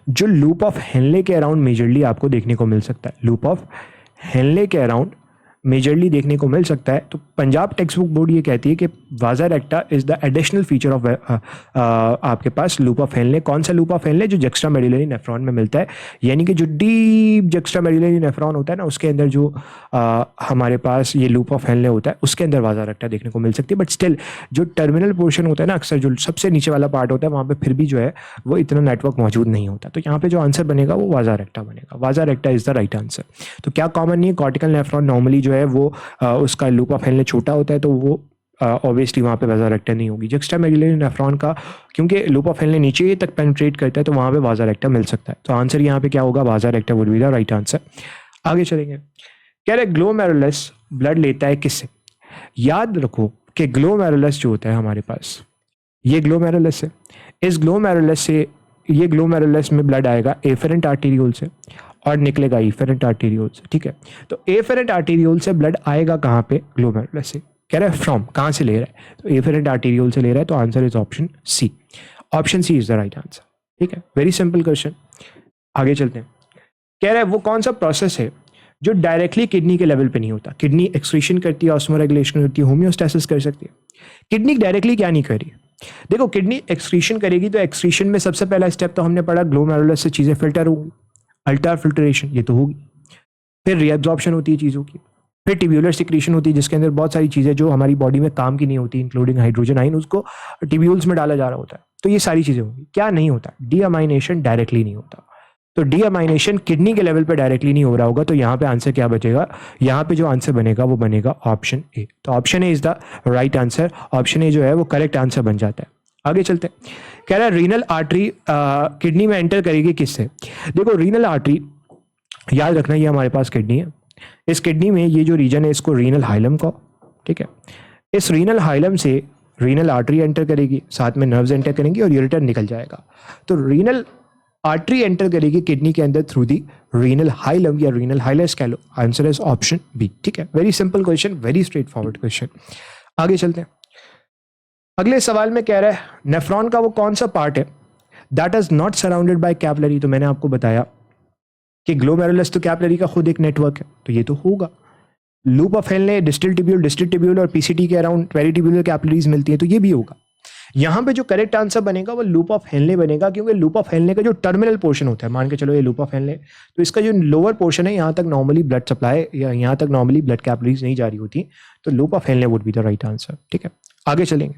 जो लूप ऑफ हेनले के अराउंड मेजरली आपको देखने को मिल सकता है। लूप ऑफ हेनले के अराउंड मेजरली देखने को मिल सकता है। तो पंजाब टेक्स्ट बुक बोर्ड ये कहती है कि वाजा रेक्टा is the additional feature of आपके पास लूप ऑफ हेनले। कौन सा लूप ऑफ हेनले? जो जक्स्ट्रामेडुलरी नेफ्रॉन में मिलता है, यानी कि जो डीप जक्स्ट्रामेडुलरी नेफ्रॉन होता है ना, उसके अंदर जो हमारे पास ये लूप ऑफ हेनले होता है, उसके अंदर वाजा रेक्टा देखने को मिल सकती है। बट स्टिल जो टर्मिनल पोर्शन होता है ना, अक्सर जो सबसे नीचे वाला पार्ट होता है, वहाँ पे फिर भी जो है वो इतना नेटवर्क मौजूद नहीं होता। तो यहाँ पे जो आंसर बनेगा वो वाजा रेक्टा बनेगा। वाजा रेक्टा इज द राइट आंसर। तो क्या कॉमन नहीं है? कॉर्टिकल नेफ्रॉन नॉर्मली जो है वो उसका लूप ऑफ हेनले छोटा होता है, तो वो ऑब्वियसली वहाँ पे वाजा रेक्टा नहीं होगी। जक्स्ट्रामेडुलरी नेफ्रॉन का क्योंकि लूप ऑफ हेनले नीचे तक पेनिट्रेट करता है, तो वहाँ पे वाजा रेक्टा मिल सकता है। तो आंसर यहाँ पे क्या होगा? वाजा रेक्टा would be the right answer. आगे चलेंगे। कह रहे ग्लोमेरुलस ब्लड लेता है किससे? याद रखो कि ग्लोमेरुलस जो होता है हमारे पास, ये ग्लोमेरुलस है। इस ग्लोमेरुलस में ब्लड आएगा एफरेंट आर्टेरियोल से और निकलेगा इफरेंट आर्टेरियोल से, ठीक है। तो एफरेंट आर्टेरियोल से ब्लड आएगा कहाँ पे? ग्लोमेरुलस से। कह रहा है फ्रॉम, कहाँ से ले रहा है? तो एफरेंट आर्टेरियोल से ले रहा है। तो answer is option C. Option C is the right answer, ठीक है। Very simple question. आगे चलते हैं। कह रहा है वो कौन सा प्रोसेस है जो डायरेक्टली किडनी के लेवल पे नहीं होता? किडनी एक्सक्रीशन करती है, ऑस्मोरेगुलेशन होती है, होम्योस्टैसिस कर सकती है। किडनी डायरेक्टली क्या नहीं कर रही? देखो, किडनी एक्सक्रीशन करेगी तो एक्सक्रीशन में सबसे पहला स्टेप तो हमने पढ़ा, ग्लोमेरुलस से चीज़ें फिल्टर होंगी, अल्ट्रा फिल्ट्रेशन ये तो होगी। फिर रीअब्जॉर्प्शन होती है चीज़ों की, फिर ट्यूब्यूलर सिक्रीशन होती है जिसके अंदर बहुत सारी चीज़ें जो हमारी बॉडी में काम की नहीं होती, इंक्लूडिंग हाइड्रोजन आयन, उसको ट्यूब्यूल्स में डाला जा रहा होता है। तो ये सारी चीज़ें होंगी। क्या नहीं होता? डीअमाइनेशन डायरेक्टली नहीं होता। तो डीअमाइनेशन किडनी के लेवल पे डायरेक्टली नहीं हो रहा होगा। तो यहाँ पे आंसर क्या बचेगा? यहाँ पे जो आंसर बनेगा वो बनेगा ऑप्शन ए। तो option A is the right answer. Option A जो है वो करेक्ट आंसर बन जाता है। आगे चलते हैं। कह रहा है रीनल आर्टरी किडनी में एंटर करेगी किससे? देखो, रीनल आर्टरी याद रखना, ये हमारे पास किडनी है। इस किडनी में ये जो रीजन है इसको रीनल हाइलम को, ठीक है। इस रीनल हाइलम से रीनल आर्टरी एंटर करेगी, साथ में नर्व्स एंटर करेंगी और यूरेटर निकल जाएगा। तो रीनल आर्टरी एंटर करेगी किडनी के अंदर थ्रू दी रीनल हाइलम या रीनल हाइलस कह लो। आंसर इज ऑप्शन बी, ठीक है। Very simple question, very straightforward question. आगे चलते हैं। अगले सवाल में कह रहा है नेफ्रॉन का वो कौन सा पार्ट है that is not surrounded by capillary. तो मैंने आपको बताया कि ग्लोमेरुलस तो कैपिलरी का खुद एक नेटवर्क है, तो ये तो होगा। Loop of Henley, distal tubule और पीसीटी के अराउंड पेरिटिब्यूलर कैपिलरीज मिलती है, तो ये भी होगा। यहाँ पे जो करेक्ट आंसर बनेगा वो लूप ऑफ हेनले बनेगा, क्योंकि लूप ऑफ हेनले का जो टर्मिनल पोर्शन होता है, मान के चलो ये लूप ऑफ हेनले, तो इसका जो लोअर पोर्शन है यहाँ तक नॉर्मली ब्लड सप्लाई या यहाँ तक नॉर्मली ब्लड कैपिलरीज नहीं जा रही होती। तो loop of Henle would be the right answer, ठीक है। आगे चलेंगे।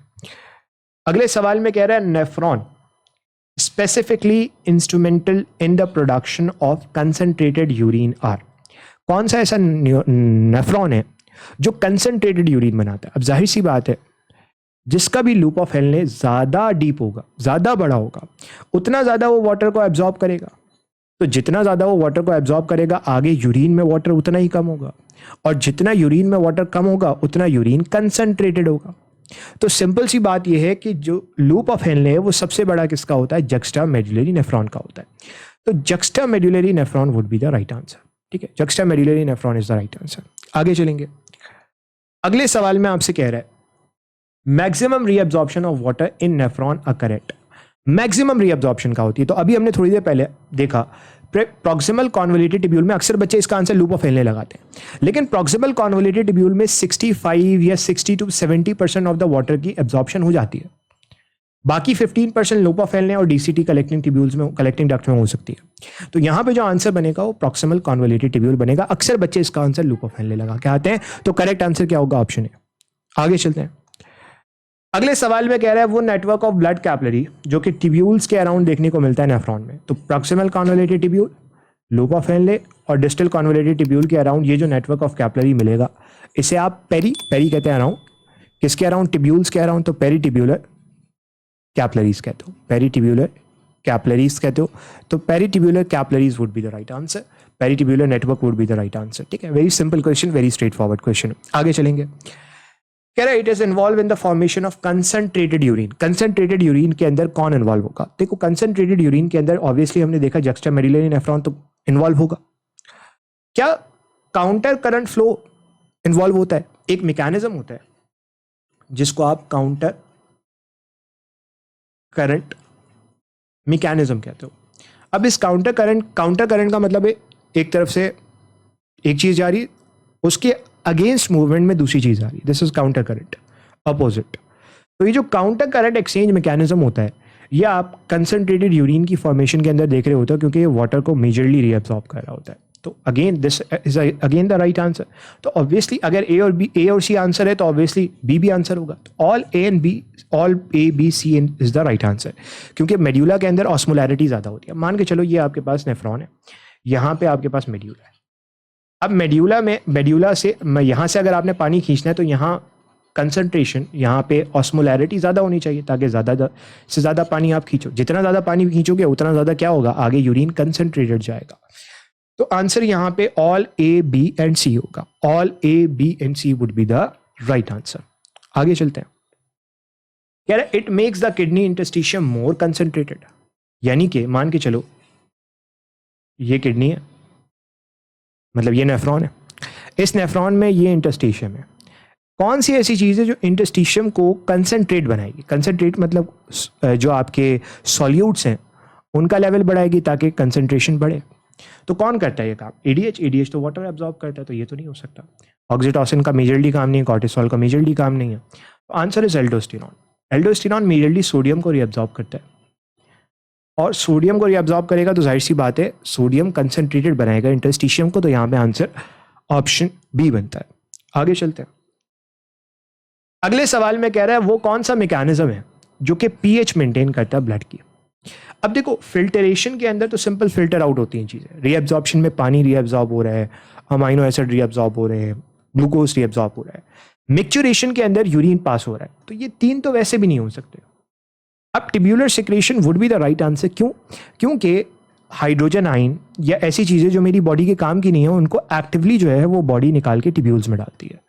अगले सवाल में कह रहा है nephron specifically instrumental in the production of concentrated urine are. कौन सा ऐसा नेफ्रॉन है जो कंसंट्रेटेड यूरिन बनाता है? अब जाहिर सी बात है, जिसका भी लूप ऑफ हेनले ज़्यादा डीप होगा, ज़्यादा बड़ा होगा, उतना ज़्यादा वो वाटर को एब्जॉर्ब करेगा। तो जितना ज़्यादा वो वाटर को एब्जॉर्ब करेगा, आगे यूरिन में वाटर उतना ही कम होगा, और जितना यूरिन में वाटर कम होगा उतना यूरिन कंसंट्रेटेड होगा। तो सिंपल सी बात यह है कि जो लूप ऑफ हेनले है वो सबसे बड़ा किसका होता है? जक्स्ट्रामेडुलरी नेफ्रॉन का होता है। तो juxtamedullary nephron would be the right answer, ठीक है। Juxtamedullary nephron is the right answer. आगे चलेंगे। अगले सवाल में आपसे कह रहा है maximum reabsorption of water in nephron occur at. Maximum reabsorption का होती है। तो अभी हमने थोड़ी देर पहले देखा प्रॉक्सिमल कॉन्वोल्यूटेड ट्यूब्यूल में अक्सर बच्चे इसका आंसर लूप ऑफ हेनले लगाते हैं, लेकिन प्रॉक्सिमल कॉन्वोल्यूटेड ट्यूब्यूल में 65 या 60 to 70% ऑफ द वाटर की एब्जॉर्प्शन हो जाती है। बाकी 15% लोपा फैलने और डीसीटी कलेक्टिंग ट्यूब्यूल्स में, कलेक्टिंग डक्ट में हो सकती है। तो यहाँ पे जो आंसर बनेगा वो प्रॉक्सिमल कॉन्वोल्यूटेड ट्यूब्यूल बनेगा। अक्सर बच्चे इसका आंसर लोपा फैलने लगा के आते हैं, तो करेक्ट आंसर क्या होगा? ऑप्शन है। आगे चलते हैं। अगले सवाल में कह रहा है वो नेटवर्क ऑफ ब्लड कैपिलरी जो कि ट्यूब्यूल्स के अराउंड देखने को मिलता है नेफ्रॉन में। तो प्रॉक्सिमल कॉन्वोल्यूटेड ट्यूब्यूल, लोपा फैनले और डिस्टल कॉन्वोल्यूटेड ट्यूब्यूल के अराउंड ये जो नेटवर्क ऑफ कैपिलरी मिलेगा, इसे आप पेरी कहते हैं अराउंड। किसके अराउंड? ट्यूब्यूल्स के अराउंड, तो पेरी ट्यूब्यूलर कैपिलरीज कहते हो, पेरी ट्यूब्यूलर कैपिलरीज कहते हो। तो peritubular capillaries would be the right answer, peritubular network would be the right answer. ठीक है, very simple question, very straightforward question. आगे चलेंगे। कह रहा है it is involve in the formation of concentrated urine. Concentrated urine के अंदर कौन इन्वॉल्व होगा? देखो, कंसंट्रेटेड यूरिन के अंदर ऑब्वियसली हमने देखा जक्स्टा मेडिलरी नेफ्रॉन तो इन्वॉल्व होगा। क्या काउंटर करंट फ्लो इन्वॉल्व होता है? एक मैकेनिज्म होता है जिसको आप काउंटर करंट मैकेनिज्म कहते हो। अब इस काउंटर करंट का मतलब है एक तरफ से एक चीज जा रही, उसके अगेंस्ट मूवमेंट में दूसरी चीज आ रही, this is counter current, opposite. तो ये जो काउंटर करंट एक्सचेंज मैकेनिज्म होता है, ये आप कंसंट्रेटेड यूरिन की फॉर्मेशन के अंदर देख रहे होते हो, क्योंकि ये वाटर को मेजरली रीअब्सॉर्ब कर रहा होता है। तो again this is again the right answer. तो ऑब्वियसली अगर ए और सी आंसर है तो ऑब्वियसली बी भी आंसर होगा। तो all A B C is the right answer, क्योंकि मेड्यूला के अंदर ऑस्मोलैरिटी ज्यादा होती है। मान के चलो ये आपके पास नेफ्रॉन है, यहाँ पे आपके पास मेड्यूला है। अब मेड्यूला से यहाँ से अगर आपने पानी खींचना है तो यहाँ कंसंट्रेशन, यहाँ पे ऑस्मोलैरिटी ज़्यादा होनी चाहिए ताकि ज़्यादा से ज़्यादा पानी आप खींचो। जितना ज़्यादा पानी खींचोगे उतना ज़्यादा क्या होगा? आगे यूरिन कंसंट्रेटेड जाएगा। तो आंसर यहाँ पे all A B and C होगा। All A B and C would be the right answer. आगे चलते हैं। कह रहा है it makes the kidney interstitium more concentrated. यानी कि मान के चलो ये किडनी है, मतलब ये नेफ्रॉन है, इस नेफ्रॉन में ये इंटरस्टिशियम है। कौन सी ऐसी चीज़ है जो इंटरस्टिशियम को कंसंट्रेट बनाएगी? कंसंट्रेट मतलब जो आपके सॉल्यूट्स हैं उनका लेवल बढ़ाएगी ताकि कंसंट्रेशन बढ़े। तो कौन करता है ये काम? एडीएच तो वाटर एब्जॉर्ब करता है, तो ये तो नहीं हो सकता। ऑक्सीटोसिन का मेजरली काम नहीं है, कॉर्टिसोल का मेजरली काम नहीं है। तो answer is aldosterone. Aldosterone majorly sodium को रीअब्जॉर्ब करता है, और सोडियम को रीअब्जॉर्ब करेगा तो जाहिर सी बात है सोडियम कंसंट्रेटेड बनाएगा इंटरस्टिशियम को। तो यहाँ पे आंसर ऑप्शन बी बनता है। आगे चलते हैं। अगले सवाल में कह रहा है वो कौन सा मैकेनिज्म है जो कि पीएच मेंटेन करता है ब्लड की। अब देखो, फिल्टरेशन के अंदर तो सिंपल फिल्टर आउट होती हैं चीज़ें। रीअब्जॉर्प्शन में पानी रीअब्जॉर्ब हो रहा है, अमाइनो एसिड रीअब्जॉर्ब हो रहे हैं, ग्लूकोज रीअब्जॉर्ब हो रहा है। मिक्सचुरेशन के अंदर यूरिन पास हो रहा है। तो ये तीन तो वैसे भी नहीं हो सकते। अब tubular secretion would be the right answer. क्यों? क्योंकि हाइड्रोजन आयन या ऐसी चीज़ें जो मेरी बॉडी के काम की नहीं है उनको एक्टिवली जो है वो बॉडी निकाल के ट्यूब्यूल्स में डालती है।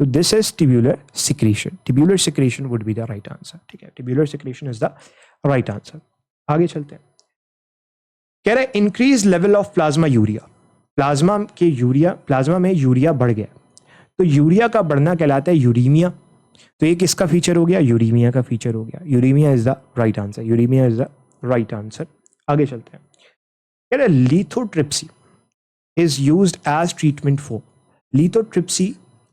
तो this is tubular secretion. Tubular secretion would be the right answer. ठीक है, tubular secretion is the right answer. आगे चलते हैं। कह रहे हैं increase level of plasma urea. Plasma में यूरिया बढ़ गया, तो यूरिया का बढ़ना कहलाता है यूरीमिया। तो ये किसका फीचर हो गया? यूरीमिया का फीचर हो गया। Uraemia is the right answer. Uraemia is the right answer. आगे चलते हैं। कह रहे हैं lithotripsy is used as treatment for. Lithotripsy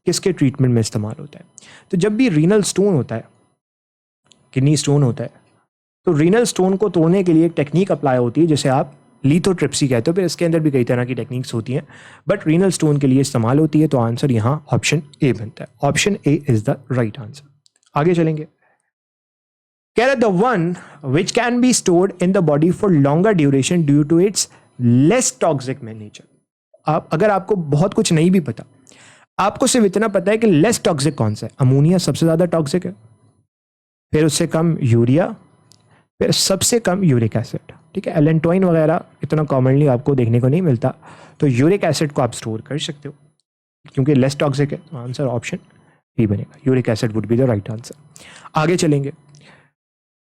किसके ट्रीटमेंट में इस्तेमाल होता है? तो जब भी रीनल स्टोन होता है, किडनी स्टोन होता है, तो रीनल स्टोन को तोड़ने के लिए एक टेक्निक अप्लाई होती है जिसे आप लिथोट्रिप्सी कहते हो। फिर इसके अंदर भी कई तरह की टेक्निक्स होती हैं, बट रीनल स्टोन के लिए इस्तेमाल होती है। तो आंसर यहाँ ऑप्शन ए बनता है। Option A is the right answer. आगे चलेंगे। कह रहे the one which can be stored in the body for longer duration due to its less toxic nature. आप अगर आपको बहुत कुछ नहीं भी पता, आपको सिर्फ इतना पता है कि लेस टॉक्सिक कौन सा है। अमोनिया सबसे ज्यादा टॉक्सिक है, फिर उससे कम यूरिया, फिर सबसे कम यूरिक एसिड। ठीक है, एलेंटोइन वगैरह इतना कॉमनली आपको देखने को नहीं मिलता, तो यूरिक एसिड को आप स्टोर कर सकते हो क्योंकि लेस टॉक्सिक है। तो आंसर ऑप्शन बी बनेगा। Uric acid would be the right answer. आगे चलेंगे।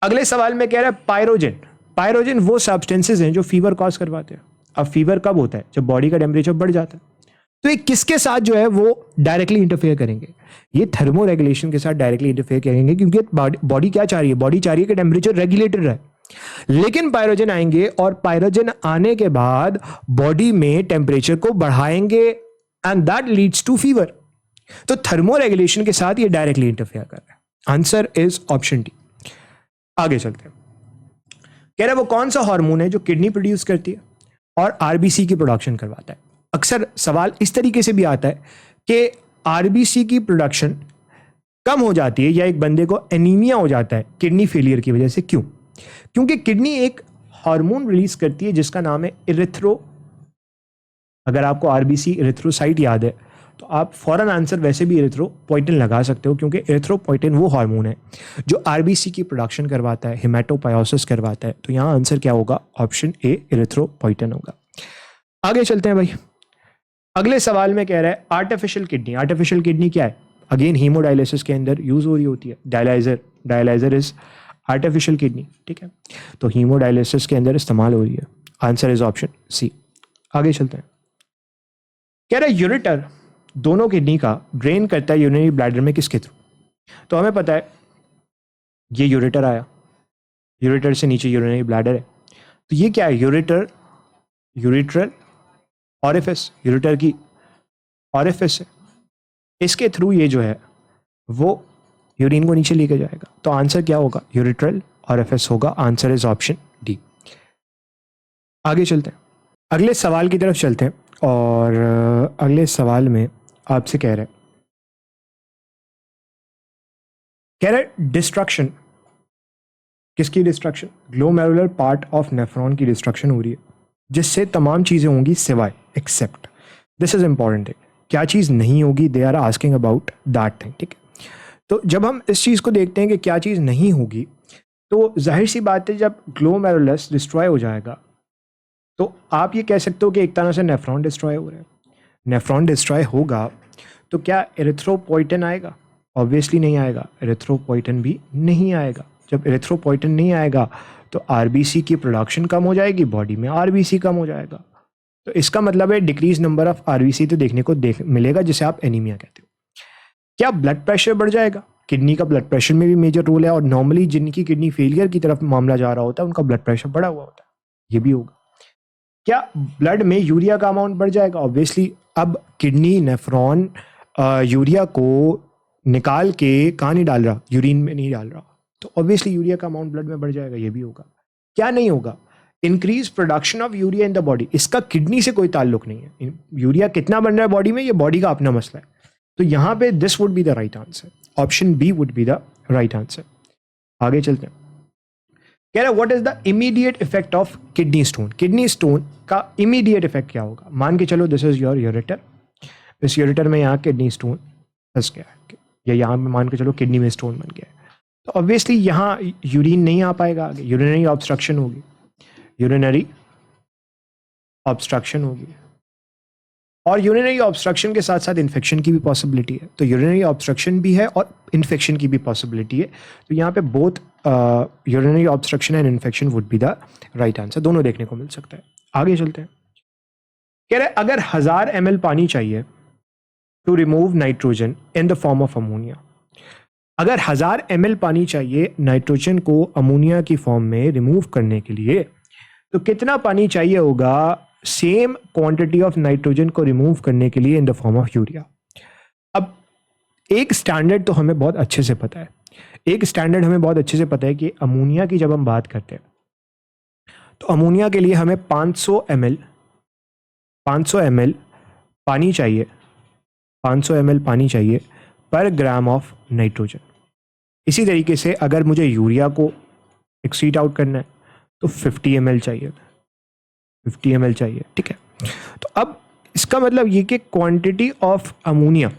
अगले सवाल में कह रहा है पायरोजन। पायरोजन वो सब्सटेंसेज हैं जो फीवर कॉज करवाते हैं। अब फीवर कब होता है? जब बॉडी का टेम्परेचर बढ़ जाता है। तो ये किसके साथ जो है वो डायरेक्टली इंटरफेयर करेंगे? ये थर्मो रेगुलेशन के साथ डायरेक्टली इंटरफेयर करेंगे, क्योंकि बॉडी क्या चाह रही है? बॉडी चाह रही है कि टेम्परेचर रेगुलेटेड रहे। लेकिन पायरोजन आएंगे और पायरोजन आने के बाद बॉडी में टेम्परेचर को बढ़ाएंगे and that leads to fever. तो थर्मो रेगुलेशन के साथ ये डायरेक्टली इंटरफेयर कर रहा है। Answer is option D. आगे चलते हैं। कह रहा है वो कौन सा हार्मोन है जो किडनी प्रोड्यूस करती है और आरबीसी की प्रोडक्शन करवाता है। अक्सर सवाल इस तरीके से भी आता है कि आरबीसी की प्रोडक्शन कम हो जाती है या एक बंदे को एनीमिया हो जाता है किडनी फेलियर की वजह से। क्यों? क्योंकि किडनी एक हार्मोन रिलीज करती है जिसका नाम है इरिथ्रो। अगर आपको आरबीसी इरिथ्रोसाइट याद है तो आप फौरन आंसर वैसे भी इरिथ्रोपोइटिन लगा सकते हो, क्योंकि इरिथ्रोपोइटिन वो हार्मोन है जो आरबीसी की प्रोडक्शन करवाता है, हेमाटोपायोसिस करवाता है। तो यहाँ आंसर क्या होगा? ऑप्शन ए इरिथ्रोपोइटिन होगा। आगे चलते हैं भाई। अगले सवाल में कह रहा है आर्टिफिशियल किडनी। आर्टिफिशियल किडनी क्या है? अगेन हीमोडायलिसिस के अंदर यूज हो रही होती है। डायलाइजर इज आर्टिफिशियल किडनी, ठीक है। तो हीमोडायलिसिस के अंदर इस्तेमाल हो रही है। Answer is option C. आगे चलते हैं। कह रहा है यूरेटर दोनों किडनी का ड्रेन करता है यूरिनरी ब्लैडर में किसके थ्रू? तो हमें पता है ये यूरेटर आया, यूरेटर से नीचे यूरिनरी ब्लैडर है। तो ये क्या है? यूरेट्रल ऑरिफिस, यूरेटर की ऑरिफिस है। इसके थ्रू ये जो है वो यूरिन को नीचे लेके जाएगा। तो आंसर क्या होगा? यूरेट्रल ऑरिफिस होगा। Answer is option D. आगे चलते हैं, अगले सवाल की तरफ चलते हैं। और अगले सवाल में आपसे कह रहा है डिस्ट्रक्शन किसकी destruction? Glomerular part of nephron की डिस्ट्रक्शन हो रही है, जिससे तमाम चीज़ें होंगी सिवाय, एक्सेप्ट, दिस इज इंपॉर्टेंट है, क्या चीज़ नहीं होगी? They are asking about that thing, ठीक है। तो जब हम इस चीज़ को देखते हैं कि क्या चीज़ नहीं होगी, तो जाहिर सी बात है जब ग्लोमेरुलस डिस्ट्रॉय हो जाएगा तो आप ये कह सकते हो कि एक तरह से नेफ्रॉन डिस्ट्रॉय हो रहा है। नेफ्रॉन डिस्ट्रॉय होगा तो क्या एरिथ्रोपोइटिन आएगा? ऑब्वियसली नहीं आएगा, एरिथ्रोपोइटिन भी नहीं आएगा। जब एरिथ्रोपोइटिन नहीं आएगा तो आरबीसी की प्रोडक्शन कम हो जाएगी, बॉडी में आरबीसी कम हो जाएगा। तो इसका मतलब है डिक्रीज नंबर ऑफ आरबीसी तो देखने को मिलेगा, जिसे आप एनीमिया कहते हो। क्या ब्लड प्रेशर बढ़ जाएगा? किडनी का ब्लड प्रेशर में भी मेजर रोल है, और नॉर्मली जिनकी किडनी फेलियर की तरफ मामला जा रहा होता है उनका ब्लड प्रेशर बढ़ा हुआ होता है, ये भी होगा। क्या ब्लड में यूरिया का अमाउंट बढ़ जाएगा? ऑब्वियसली अब किडनी नेफ्रॉन यूरिया को निकाल के कहाँ नहीं डाल रहा? यूरिन में नहीं डाल रहा, तो ऑब्वियसली यूरिया का अमाउंट ब्लड में बढ़ जाएगा, ये भी होगा। क्या नहीं होगा? Increase production of urea in the body. इसका किडनी से कोई ताल्लुक नहीं है। यूरिया कितना बन रहा है बॉडी में, ये बॉडी का अपना मसला है। तो यहां पे this would be the right answer, option B would be the right answer. आगे चलते हैं। कह रहा है what is the immediate effect of kidney stone? Kidney stone का इमीडिएट इफेक्ट क्या होगा? मान के चलो दिस इज योर यूरेटर, इस यूरेटर में यहाँ किडनी स्टोन फंस गया है, या यहाँ पे मान के चलो किडनी में स्टोन बन गया है, तो ऑब्वियसली यहाँ यूरिन नहीं आ पाएगा आगे, यूरिनरी ऑब्स्ट्रक्शन होगी, यूरिनरी ऑब्स्ट्रक्शन होगी। और यूरिनरी ऑब्स्ट्रक्शन के साथ साथ इन्फेक्शन की भी पॉसिबिलिटी है। तो यूरिनरी ऑब्स्ट्रक्शन भी है और इन्फेक्शन की भी पॉसिबिलिटी है। तो यहाँ पे both urinary obstruction and infection would be the right answer, दोनों देखने को मिल सकता है। आगे चलते हैं। कह रहे अगर 1000 ml पानी चाहिए to remove nitrogen in the form of ammonia, अगर 1000 ml पानी चाहिए नाइट्रोजन को अमोनिया की फॉर्म में रिमूव करने के लिए, तो कितना पानी चाहिए होगा सेम क्वांटिटी ऑफ नाइट्रोजन को रिमूव करने के लिए इन द फॉर्म ऑफ यूरिया? अब एक स्टैंडर्ड तो हमें बहुत अच्छे से पता है, कि अमोनिया की जब हम बात करते हैं तो अमोनिया के लिए हमें 500 ml पानी चाहिए, 500 ml पानी चाहिए पर ग्राम ऑफ नाइट्रोजन। इसी तरीके से अगर मुझे यूरिया को एक्सीट आउट करना है तो 50 ml चाहिए, 50 ml चाहिए, ठीक है। तो अब इसका मतलब ये कि क्वांटिटी ऑफ अमोनिया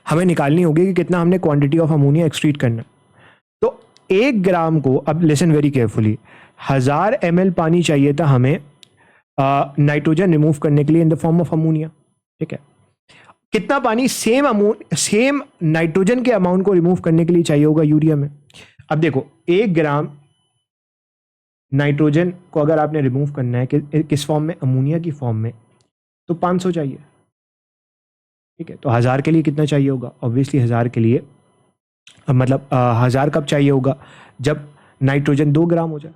हमें निकालनी होगी कि कितना हमने क्वांटिटी ऑफ अमोनिया एक्सट्रीट करना है। तो 1 ग्राम को, अब लिसन वेरी केयरफुली, 1000 ml पानी चाहिए था हमें नाइट्रोजन रिमूव करने के लिए इन द फॉर्म ऑफ अमोनिया, ठीक है। कितना पानी सेम नाइट्रोजन के अमाउंट को रिमूव करने के लिए चाहिए होगा यूरिया में? अब देखो 1 ग्राम नाइट्रोजन को अगर आपने रिमूव करना है किस फॉर्म में? अमोनिया की फॉर्म में, तो 500 चाहिए, ठीक है। तो 1000 के लिए कितना चाहिए होगा? ऑब्वियसली 1000 के लिए मतलब 1000 कब चाहिए होगा? जब नाइट्रोजन 2 ग्राम हो जाए।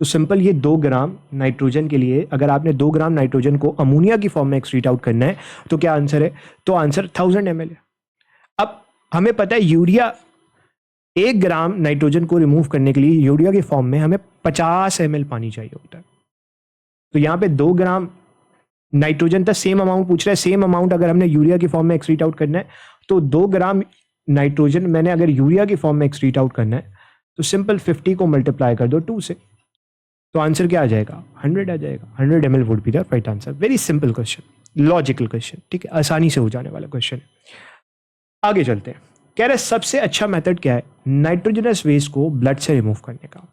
तो सिंपल ये 2 ग्राम नाइट्रोजन के लिए, अगर आपने 2 ग्राम नाइट्रोजन को अमोनिया की फॉर्म में एक्सट्रीट आउट करना है तो क्या आंसर है? तो आंसर 1000 ml है। अब हमें पता है यूरिया 1 ग्राम नाइट्रोजन को रिमूव करने के लिए यूरिया के फॉर्म में हमें 50 ml पानी चाहिए होता है। तो यहाँ पे 2 ग्राम नाइट्रोजन था, सेम अमाउंट पूछ रहा है, सेम अमाउंट अगर हमने यूरिया के फॉर्म में एक्सक्रीट आउट करना है तो 2 ग्राम नाइट्रोजन मैंने अगर यूरिया के फॉर्म में एक्सक्रीट आउट करना है तो सिंपल 50 को मल्टीप्लाई कर दो 2 से, तो आंसर क्या आ जाएगा? 100 आ जाएगा। 100 ml would be the right answer. Very simple question, logical question, ठीक है, आसानी से हो जाने वाला क्वेश्चन है। आगे चलते हैं। कह रहे सबसे अच्छा मेथड क्या है नाइट्रोजनस वेस्ट को ब्लड से रिमूव करने का।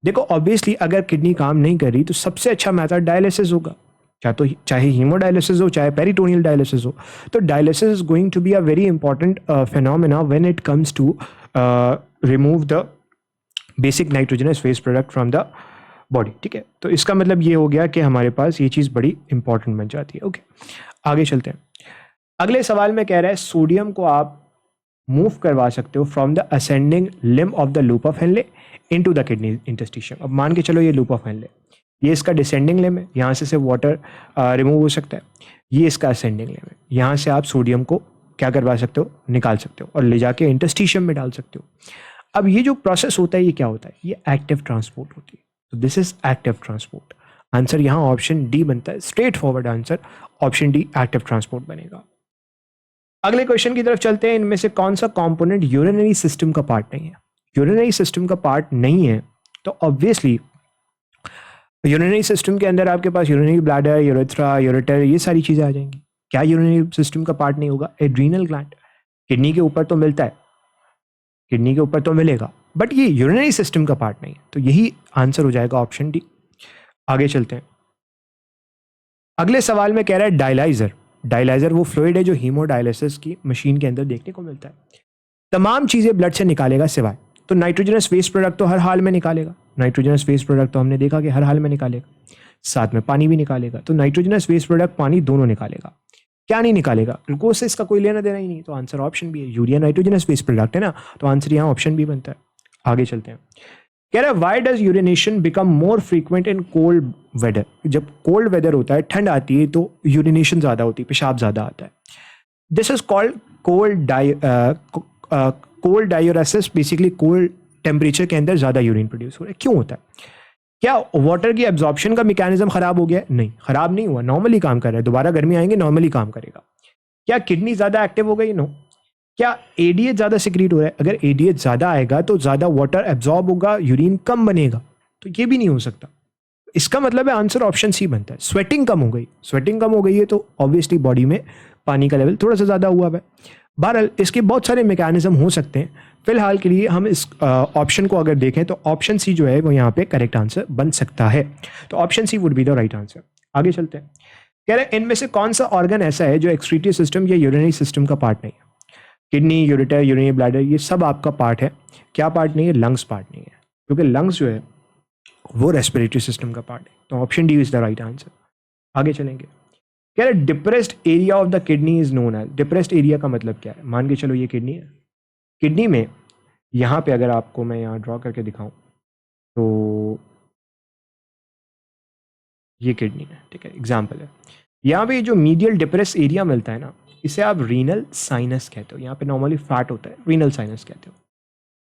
देखो ऑब्वियसली अगर किडनी काम नहीं कर रही तो सबसे अच्छा मेथड डायलिसिस होगा, चाहे हीमोडायलिसिस हो चाहे पेरिटोनियल डायलिसिस हो। तो dialysis is going to be a very important phenomena when it comes to remove the basic nitrogenous waste product from the body, ठीक है। तो इसका मतलब ये हो गया कि हमारे पास ये चीज़ बड़ी इंपॉर्टेंट बन जाती है। ओके, आगे चलते हैं। अगले सवाल में कह रहा है सोडियम को आप मूव करवा सकते हो from the ascending limb of the loop of Henley into the kidney interstitium. अब मान के चलो ये लूप ऑफ हेनले, ये इसका डिसेंडिंग लिम्ब है, यहाँ से सिर्फ वाटर रिमूव हो सकता है। ये इसका असेंडिंग लिम्ब है, यहाँ से आप सोडियम को क्या करवा सकते हो? निकाल सकते हो और ले जाके इंटरस्टिशियम में डाल सकते हो। अब ये जो प्रोसेस होता है ये क्या होता है? ये एक्टिव ट्रांसपोर्ट होती है। तो this is active transport. Answer यहाँ ऑप्शन डी बनता है, straight forward answer option D active transport बनेगा। अगले क्वेश्चन की तरफ चलते हैं। इनमें से कौन सा कंपोनेंट यूरिनरी सिस्टम का पार्ट नहीं है? यूरिनरी सिस्टम का पार्ट नहीं है तो ऑब्वियसली यूरिनरी सिस्टम के अंदर आपके पास यूरिनरी ब्लैडर, यूरेथ्रा, यूरेटर, ये सारी चीजें आ जाएंगी। क्या यूरिनरी सिस्टम का पार्ट नहीं होगा? Adrenal gland. किडनी के ऊपर तो मिलता है, किडनी के ऊपर तो मिलेगा, बट ये यूरिनरी सिस्टम का पार्ट नहीं है। तो यही आंसर हो जाएगा ऑप्शन डी। आगे चलते हैं। अगले सवाल में कह रहा है डायलाइजर। डायलाइजर वो फ्लूइड है जो हीमोडायलिसिस की मशीन के अंदर देखने को मिलता है। तमाम चीजें ब्लड से निकालेगा सिवाय, तो नाइट्रोजनस वेस्ट प्रोडक्ट तो हर हाल में निकालेगा। नाइट्रोजनस वेस्ट प्रोडक्ट तो हमने देखा कि हर हाल में निकालेगा, साथ में पानी भी निकालेगा। तो नाइट्रोजनस वेस्ट प्रोडक्ट पानी दोनों निकालेगा। क्या नहीं निकालेगा? ग्लूकोज से इसका कोई लेना देना ही नहीं, तो आंसर ऑप्शन बी है। यूरिया नाइट्रोजनस वेस्ट प्रोडक्ट है ना, तो आंसर यहाँ ऑप्शन बी बनता है। आगे चलते हैं। कह रहा है why does urination become more frequent in cold weather. जब कोल्ड वेदर होता है, ठंड आती है, तो यूरिनेशन ज्यादा होती है, पेशाब ज्यादा आता है। This is called cold diuresis. Basically cold temperature के अंदर ज्यादा यूरिन प्रोड्यूस हो रहा है। क्यों होता है? क्या वाटर की एब्जॉर्प्शन का मैकेनिज्म खराब हो गया? नहीं, खराब नहीं हुआ, नॉर्मली काम कर रहा है। दोबारा गर्मी आएंगे नॉर्मली काम करेगा। क्या किडनी ज्यादा एक्टिव हो गई? नो। क्या एडीएच ज्यादा सिक्रीट हो रहा है? अगर एडीएच ज्यादा आएगा तो ज्यादा वाटर एब्जॉर्ब होगा, यूरिन कम बनेगा, तो ये भी नहीं हो सकता। इसका मतलब है आंसर ऑप्शन सी बनता है। स्वेटिंग कम हो गई, स्वेटिंग कम हो गई है तो ऑब्वियसली बॉडी में पानी का लेवल थोड़ा सा ज्यादा हुआ है। बहरहाल इसके बहुत सारे मैकेनिज्म हो सकते हैं। फिलहाल के लिए हम इस ऑप्शन को अगर देखें तो ऑप्शन सी जो है वो यहाँ पे करेक्ट आंसर बन सकता है। तो option C would be the right answer. आगे चलते हैं। कह रहे हैं इनमें से कौन सा ऑर्गन ऐसा है जो एक्सक्रीटरी सिस्टम या यूरिनरी सिस्टम का पार्ट नहीं है? किडनी, यूरेटर, यूरिनरी ब्लैडर, ये सब आपका पार्ट है। क्या पार्ट नहीं है? लंग्स पार्ट नहीं है, क्योंकि लंग्स जो है वो रेस्पिरेटरी सिस्टम का पार्ट है। तो option D is the right answer. आगे चलेंगे। कह रहे depressed area of the kidney is known as. Depressed area का मतलब क्या है? मान के चलो ये किडनी है, किडनी में यहाँ पे अगर आपको मैं यहाँ ड्रॉ करके दिखाऊं तो ये किडनी है, ठीक है, एग्जाम्पल है। यहाँ पे जो मीडियल डिप्रेस एरिया मिलता है ना, इसे आप रीनल साइनस कहते हो। यहाँ पे नॉर्मली फैट होता है, रीनल साइनस कहते हो।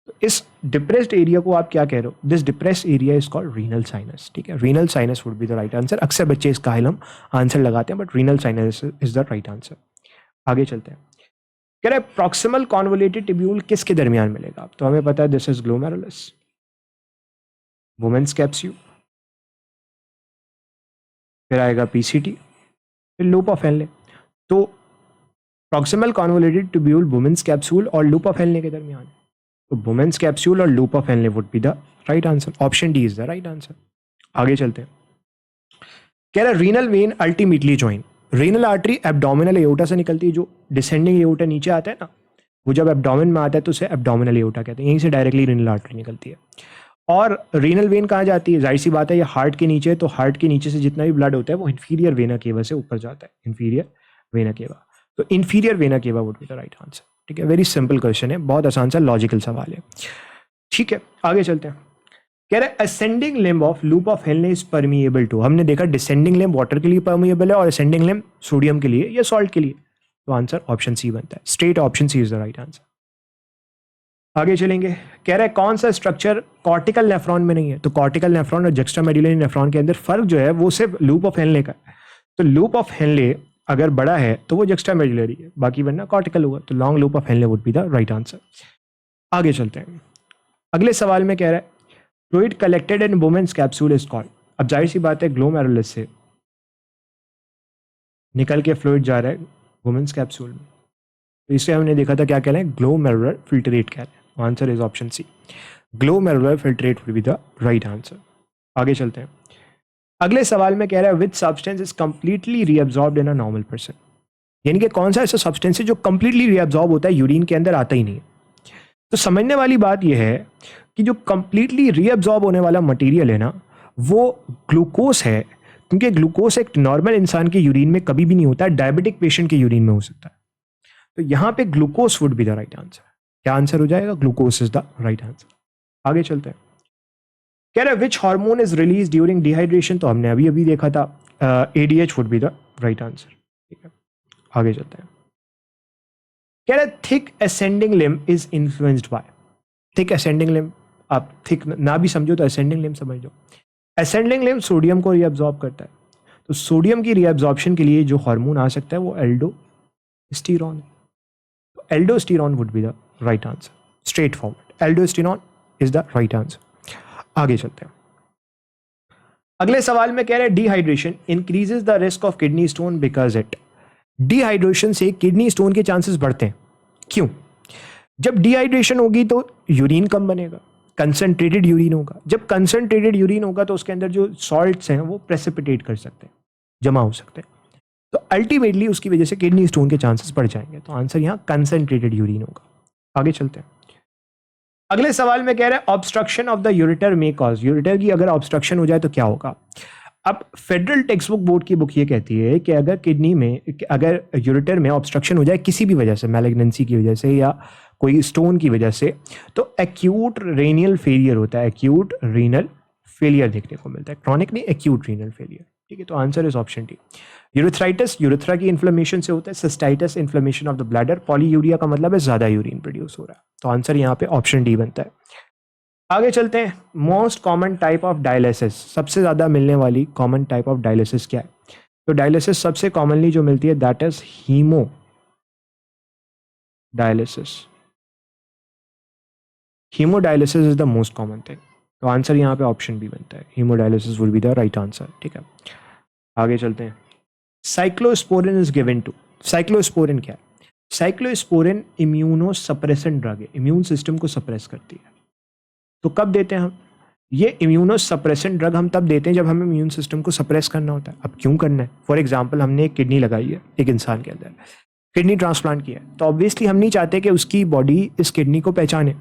तो इस डिप्रेस्ड एरिया को आप क्या कह रहे हो? This depressed area is called renal sinus, ठीक है। Renal sinus would be the right answer. अक्सर बच्चे इसका हम आंसर लगाते हैं, but renal sinus is the right answer. आगे चलते हैं। कह रहे प्रॉक्सिमल कॉन्वोल्यूटेड टिब्यूल किसके दरमियान मिलेगा? तो हमें पता है this is glomerulus, Bowman's capsule, फिर आएगा पीसीटी, फिर लूप ऑफ हेनले। तो proximal convoluted tubule Bowman's capsule और लूप ऑफ हेनले के दरमियान है। तो वुमेन्स कैप्सूल और loop of Henle would be the right answer. Option D is the right answer. आगे चलते हैं। कह रहा है renal vein ultimately join. Renal artery abdominal aorta से निकलती है। जो डिसेंडिंग एओर्टा नीचे आता है ना, वो जब एब्डोमिन में आता है तो उसे एब्डोमिनल एओर्टा कहते हैं। यहीं से डायरेक्टली रीनल आर्टरी निकलती है। और रीनल वेन कहाँ जाती है? जाहिर सी बात है ये हार्ट के नीचे है, तो हार्ट के नीचे से जितना भी ब्लड होता है वो इंफीरियर वेना केवा से ऊपर जाता है, इंफीरियर वेना केवा। तो inferior vena cava would be the right answer, ठीक है। वेरी सिंपल क्वेश्चन है, बहुत आसान सा लॉजिकल सवाल है, ठीक है। आगे चलते हैं। कह रहे ascending limb of loop of Henle is permeable to. हमने देखा डिसेंडिंग लिम्ब वाटर के लिए परमिएबल है और असेंडिंग लिम्ब सोडियम के लिए या सॉल्ट के लिए। तो आंसर ऑप्शन सी बनता है। Straight option C is the right answer. आगे चलेंगे, कह रहा है कौन सा स्ट्रक्चर कॉर्टिकल नेफ्रॉन में नहीं है। तो कॉर्टिकल नेफ्रॉन और जुक्स्टामेडुलरी नेफ्रॉन के अंदर फर्क जो है वो सिर्फ लूप ऑफ हेनले का है। तो लूप ऑफ हेनले अगर बड़ा है तो वो जुक्स्टामेडुलरी है, बाकी वरना कॉर्टिकल होगा। तो long loop of Henle would be the right answer. आगे चलते हैं, अगले सवाल में कह रहा है fluid collected in Bowman's capsule is called. अब जाहिर सी बात है ग्लोमेरुलस से निकल के फ्लूइड जा रहा है वुमेन्स कैप्सूल में, तो इसे हमने देखा था क्या कह रहे हैं, ग्लोमेरुलर फिल्ट्रेट कह रहे हैं। Answer is option C, glomerular filtrate will be the right answer. आगे चलते हैं, अगले सवाल में कह रहा है which substance is completely reabsorbed in a normal person. यानी कि कौन सा ऐसा सब्सटेंस है जो कंप्लीटली रीअब्सॉर्ब होता है, यूरिन के अंदर आता ही नहीं है। तो समझने वाली बात यह है कि जो कंप्लीटली रीअब्सॉर्ब होने वाला मटेरियल है ना वो ग्लूकोज है, क्योंकि ग्लूकोज एक नॉर्मल इंसान के यूरिन में कभी भी नहीं होता है, डायबिटिक पेशेंट के यूरिन में हो सकता है। तो यहां पे glucose would be the right answer. क्या आंसर हो जाएगा, glucose is the right answer. आगे चलते हैं, कह रहे हैं which hormone is release during dehydration. तो हमने अभी अभी देखा था ADH would be the right answer. ठीक है, आगे चलते हैं, कह रहे thick ascending limb is influenced by. Thick ascending limb, आप थिक ना भी समझो तो असेंडिंग लिम्ब समझ लो। असेंडिंग लिम्ब सोडियम को रीअब्सॉर्ब करता है, तो सोडियम की रीअब्सॉर्प्शन के लिए जो हार्मोन आ सकता है वो एल्डोस्टेरॉन। तो aldosterone would be the right answer, straight forward, aldosterone is the right answer. आगे चलते हैं, अगले सवाल में कह रहे हैं dehydration increases the risk of kidney stone because it. Dehydration से किडनी स्टोन के चांसेस बढ़ते हैं, क्यों? जब डिहाइड्रेशन होगी तो यूरिन कम बनेगा, कंसंट्रेटेड यूरिन होगा। जब कंसंट्रेटेड यूरिन होगा तो उसके अंदर जो सॉल्ट्स हैं वो प्रेसिपिटेट कर सकते हैं, जमा हो सकते हैं। तो अल्टीमेटली उसकी वजह से किडनी स्टोन के चांसेस बढ़ जाएंगे। तो आंसर यहाँ कंसंट्रेटेड यूरिन होगा। आगे चलते हैं, अगले सवाल में कह रहे हैं obstruction of the ureter may cause. Ureter की अगर ऑब्स्ट्रक्शन हो जाए तो क्या होगा। अब फेडरल टेक्स्ट बुक बोर्ड की बुक ये कहती है कि अगर किडनी में, अगर यूरेटर में ऑब्स्ट्रक्शन हो जाए किसी भी वजह से, मैलिग्नेंसी की वजह से या कोई स्टोन की वजह से, तो एक्यूट रेनियल फेलियर होता है, एक्यूट रीनल फेलियर देखने को मिलता है, क्रॉनिक नहीं, एक्यूट रीनल फेलियर। ठीक है, तो answer is option D. Urethritis urethra की इन्फ्लेमेशन से होता है, cystitis inflammation of the bladder, polyuria का मतलब है ज्यादा यूरिन प्रोड्यूस हो रहा है। तो आंसर यहाँ पे ऑप्शन डी बनता है। आगे चलते हैं, most common type of dialysis, सबसे ज्यादा मिलने वाली कॉमन टाइप ऑफ डायलिसिस क्या है। तो डायलिसिस सबसे कॉमनली जो मिलती है that is haemodialysis. Haemodialysis is the most common thing. तो आंसर यहाँ पे ऑप्शन बी बनता है, haemodialysis will be the right answer. ठीक है, आगे चलते हैं, cyclosporine is given to. Cyclosporine क्या है? साइक्लोस्पोरिन इम्यूनो सप्रेसेंट ड्रग है, इम्यून सिस्टम को सप्रेस करती है। तो कब देते हैं हम ये इम्यूनो सप्रेसेंट ड्रग? हम तब देते हैं जब हमें इम्यून सिस्टम को सप्रेस करना होता है। अब क्यों करना है? फॉर एग्जाम्पल हमने एक किडनी लगाई है एक इंसान के अंदर, किडनी ट्रांसप्लांट किया है, तो ऑब्वियसली हम नहीं चाहते कि उसकी बॉडी इस किडनी को पहचाने,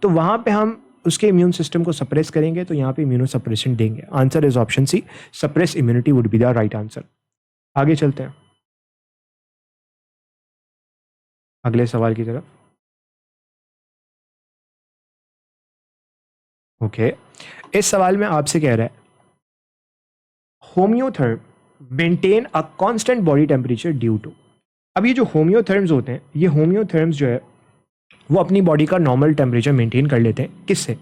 तो वहां पे हम उसके इम्यून सिस्टम को सप्रेस करेंगे, तो यहाँ पे इम्यूनो सप्रेशन देंगे। Answer is option C, suppress immunity would be the right answer. आगे चलते हैं अगले सवाल की तरफ। ओके, इस सवाल में आपसे कह रहा है homeotherm maintain a constant body temperature due to. अब ये जो होम्योथर्म्स होते हैं, ये होम्योथर्म्स जो है वो अपनी बॉडी का नॉर्मल टेम्परेचर मेंटेन कर लेते हैं। किससे?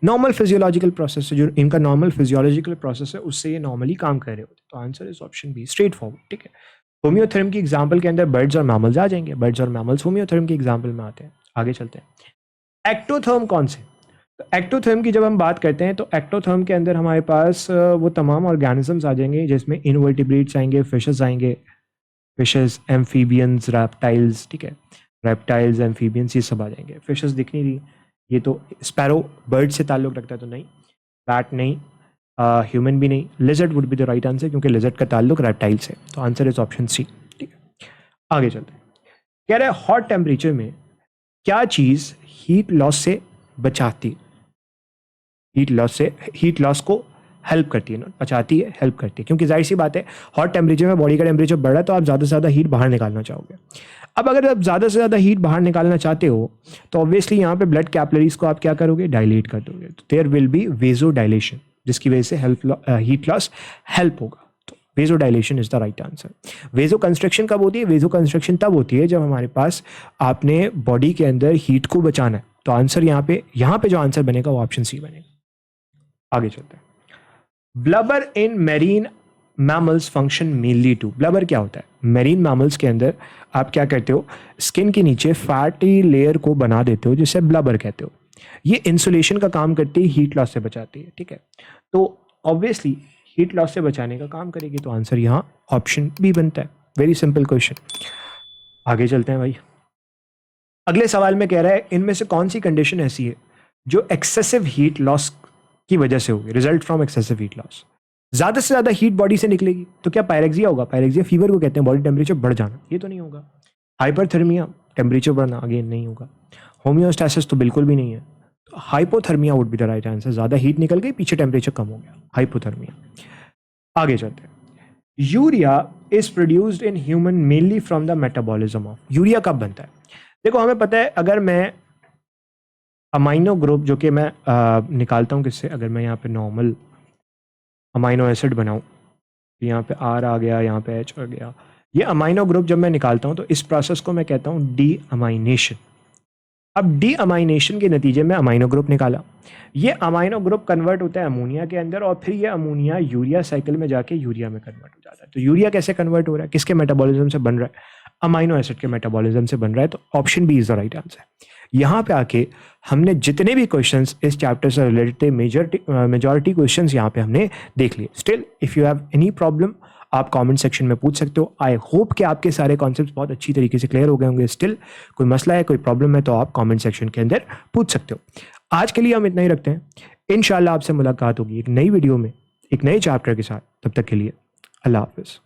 नॉर्मल फिजियोलॉजिकल प्रोसेस से, जो इनका नॉर्मल फिजियोलॉजिकल प्रोसेस है उससे ये नॉर्मली काम कर रहे होते हैं। तो answer is option B, straightforward. ठीक है, होम्योथर्म की एग्जाम्पल के अंदर बर्ड्स और मैमल्स आ जाएंगे, बर्ड्स और मैमल्स होम्योथर्म की एग्जाम्पल में आते हैं। आगे चलते हैं, एक्टोथर्म कौन से? तो एक्टोथर्म की जब हम बात करते हैं तो एक्टोथर्म के अंदर हमारे पास वो तमाम ऑर्गेनिजम्स आ जाएंगे जिसमें इनवर्टिब्रेट्स आएंगे, फिशेस आएंगे, फिशेस, एम्फीबियंस, रेप्टाइल्स। ठीक है, रेप्टाइल्स, एम्फीबियंस, ये सब आ जाएंगे। फिशेस दिख नहीं रही, ये तो स्पैरो बर्ड से ताल्लुक रखता है, तो नहीं, बैट नहीं, ह्यूमन भी नहीं, lizard would be the right answer क्योंकि लिजर्ड का ताल्लुक रेप्टाइल से। तो आंसर इज ऑप्शन सी। ठीक है, आगे चलते हैं, कह रहे हैं हॉट टेम्परेचर में क्या चीज हीट लॉस से बचाती है? हीट लॉस को हेल्प करती है, बचाती है, हेल्प करती है, क्योंकि जाहिर सी बात है हॉट टेम्परेचर में बॉडी का टेम्परेचर बढ़ रहा है तो आप ज़्यादा से ज़्यादा हीट बाहर निकालना चाहोगे। अब अगर आप ज़्यादा से ज़्यादा हीट बाहर निकालना चाहते हो तो ऑब्वियसली यहाँ पे ब्लड कैपिलरीज को आप क्या करोगे? डायलेट कर दोगे। तो there will be vasodilation, जिसकी वजह से हीट लॉस हेल्प होगा। तो vasodilation is the right answer. Vasoconstriction कब होती है? वेजो कंस्ट्रक्शन तब होती है जब हमारे पास आपने बॉडी के अंदर हीट को बचाना है, तो आंसर यहाँ पे जो आंसर बनेगा वो ऑप्शन सी बनेगा। आगे चलते हैं। Blubber in marine mammals function mainly to. Blubber क्या होता है? मेरीन मैमल्स के अंदर आप क्या करते हो, स्किन के नीचे फैटी लेयर को बना देते हो जिसे ब्लबर कहते हो। ये इंसुलेशन का काम करती है, हीट लॉस से बचाती है, ठीक है। तो ऑब्वियसली हीट लॉस से बचाने का काम करेगी, तो आंसर यहाँ ऑप्शन बी बनता है। Very simple question. आगे चलते हैं भाई। अगले सवाल में कह रहा है इनमें से कौन सी कंडीशन ऐसी है जो एक्सेसिव हीट लॉस की वजह से होगी, result from excessive heat loss. ज्यादा से ज्यादा हीट बॉडी से निकलेगी तो क्या पायरेक्सिया होगा? पायरेक्सिया फीवर को कहते हैं, बॉडी टेम्परेचर बढ़ जाना, ये तो नहीं होगा। हाइपरथर्मिया, टेम्परेचर बढ़ना, अगेन नहीं होगा। होम्योस्टैसिस तो बिल्कुल भी नहीं है। तो hypothermia would be the right answer. ज्यादा हीट निकल गई, पीछे टेम्परेचर कम हो गया, हाइपोथर्मिया। आगे चलते हैं। Urea is produced in human mainly from the metabolism of. Urea कब बनता है? देखो हमें पता है, अगर मैं अमाइनो ग्रुप जो कि मैं निकालता हूँ किससे, अगर मैं यहाँ पे नॉर्मल अमाइनो एसिड बनाऊँ, यहाँ पे आर आ गया, यहाँ पे एच आ गया, ये अमाइनो ग्रुप जब मैं निकालता हूँ तो इस प्रोसेस को मैं कहता हूँ डी अमाइनेशन। अब डी अमाइनेशन के नतीजे में अमाइनो ग्रुप निकाला, ये अमाइनो ग्रुप कन्वर्ट होता है अमोनिया के अंदर और फिर ये अमोनिया यूरिया साइकिल में जाके यूरिया में कन्वर्ट हो जाता है। तो यूरिया कैसे कन्वर्ट हो रहा है, किसके मेटाबॉलिज्म से बन रहा है? अमाइनो एसिड के मेटाबॉलिज्म से बन रहा है। तो option B is the right answer. यहाँ पे आके हमने जितने भी क्वेश्चंस इस चैप्टर से रिलेटेड मेजॉरिटी क्वेश्चंस यहाँ पे हमने देख लिए। Still if you have any problem आप कमेंट सेक्शन में पूछ सकते हो। आई होप कि आपके सारे कॉन्सेप्ट्स बहुत अच्छी तरीके से क्लियर हो गए होंगे। स्टिल कोई मसला है, कोई प्रॉब्लम है तो आप कमेंट सेक्शन के अंदर पूछ सकते हो। आज के लिए हम इतना ही रखते हैं। इंशाल्लाह आपसे मुलाकात होगी एक नई वीडियो में एक नए चैप्टर के साथ। तब तक के लिए अल्लाह हाफिज़।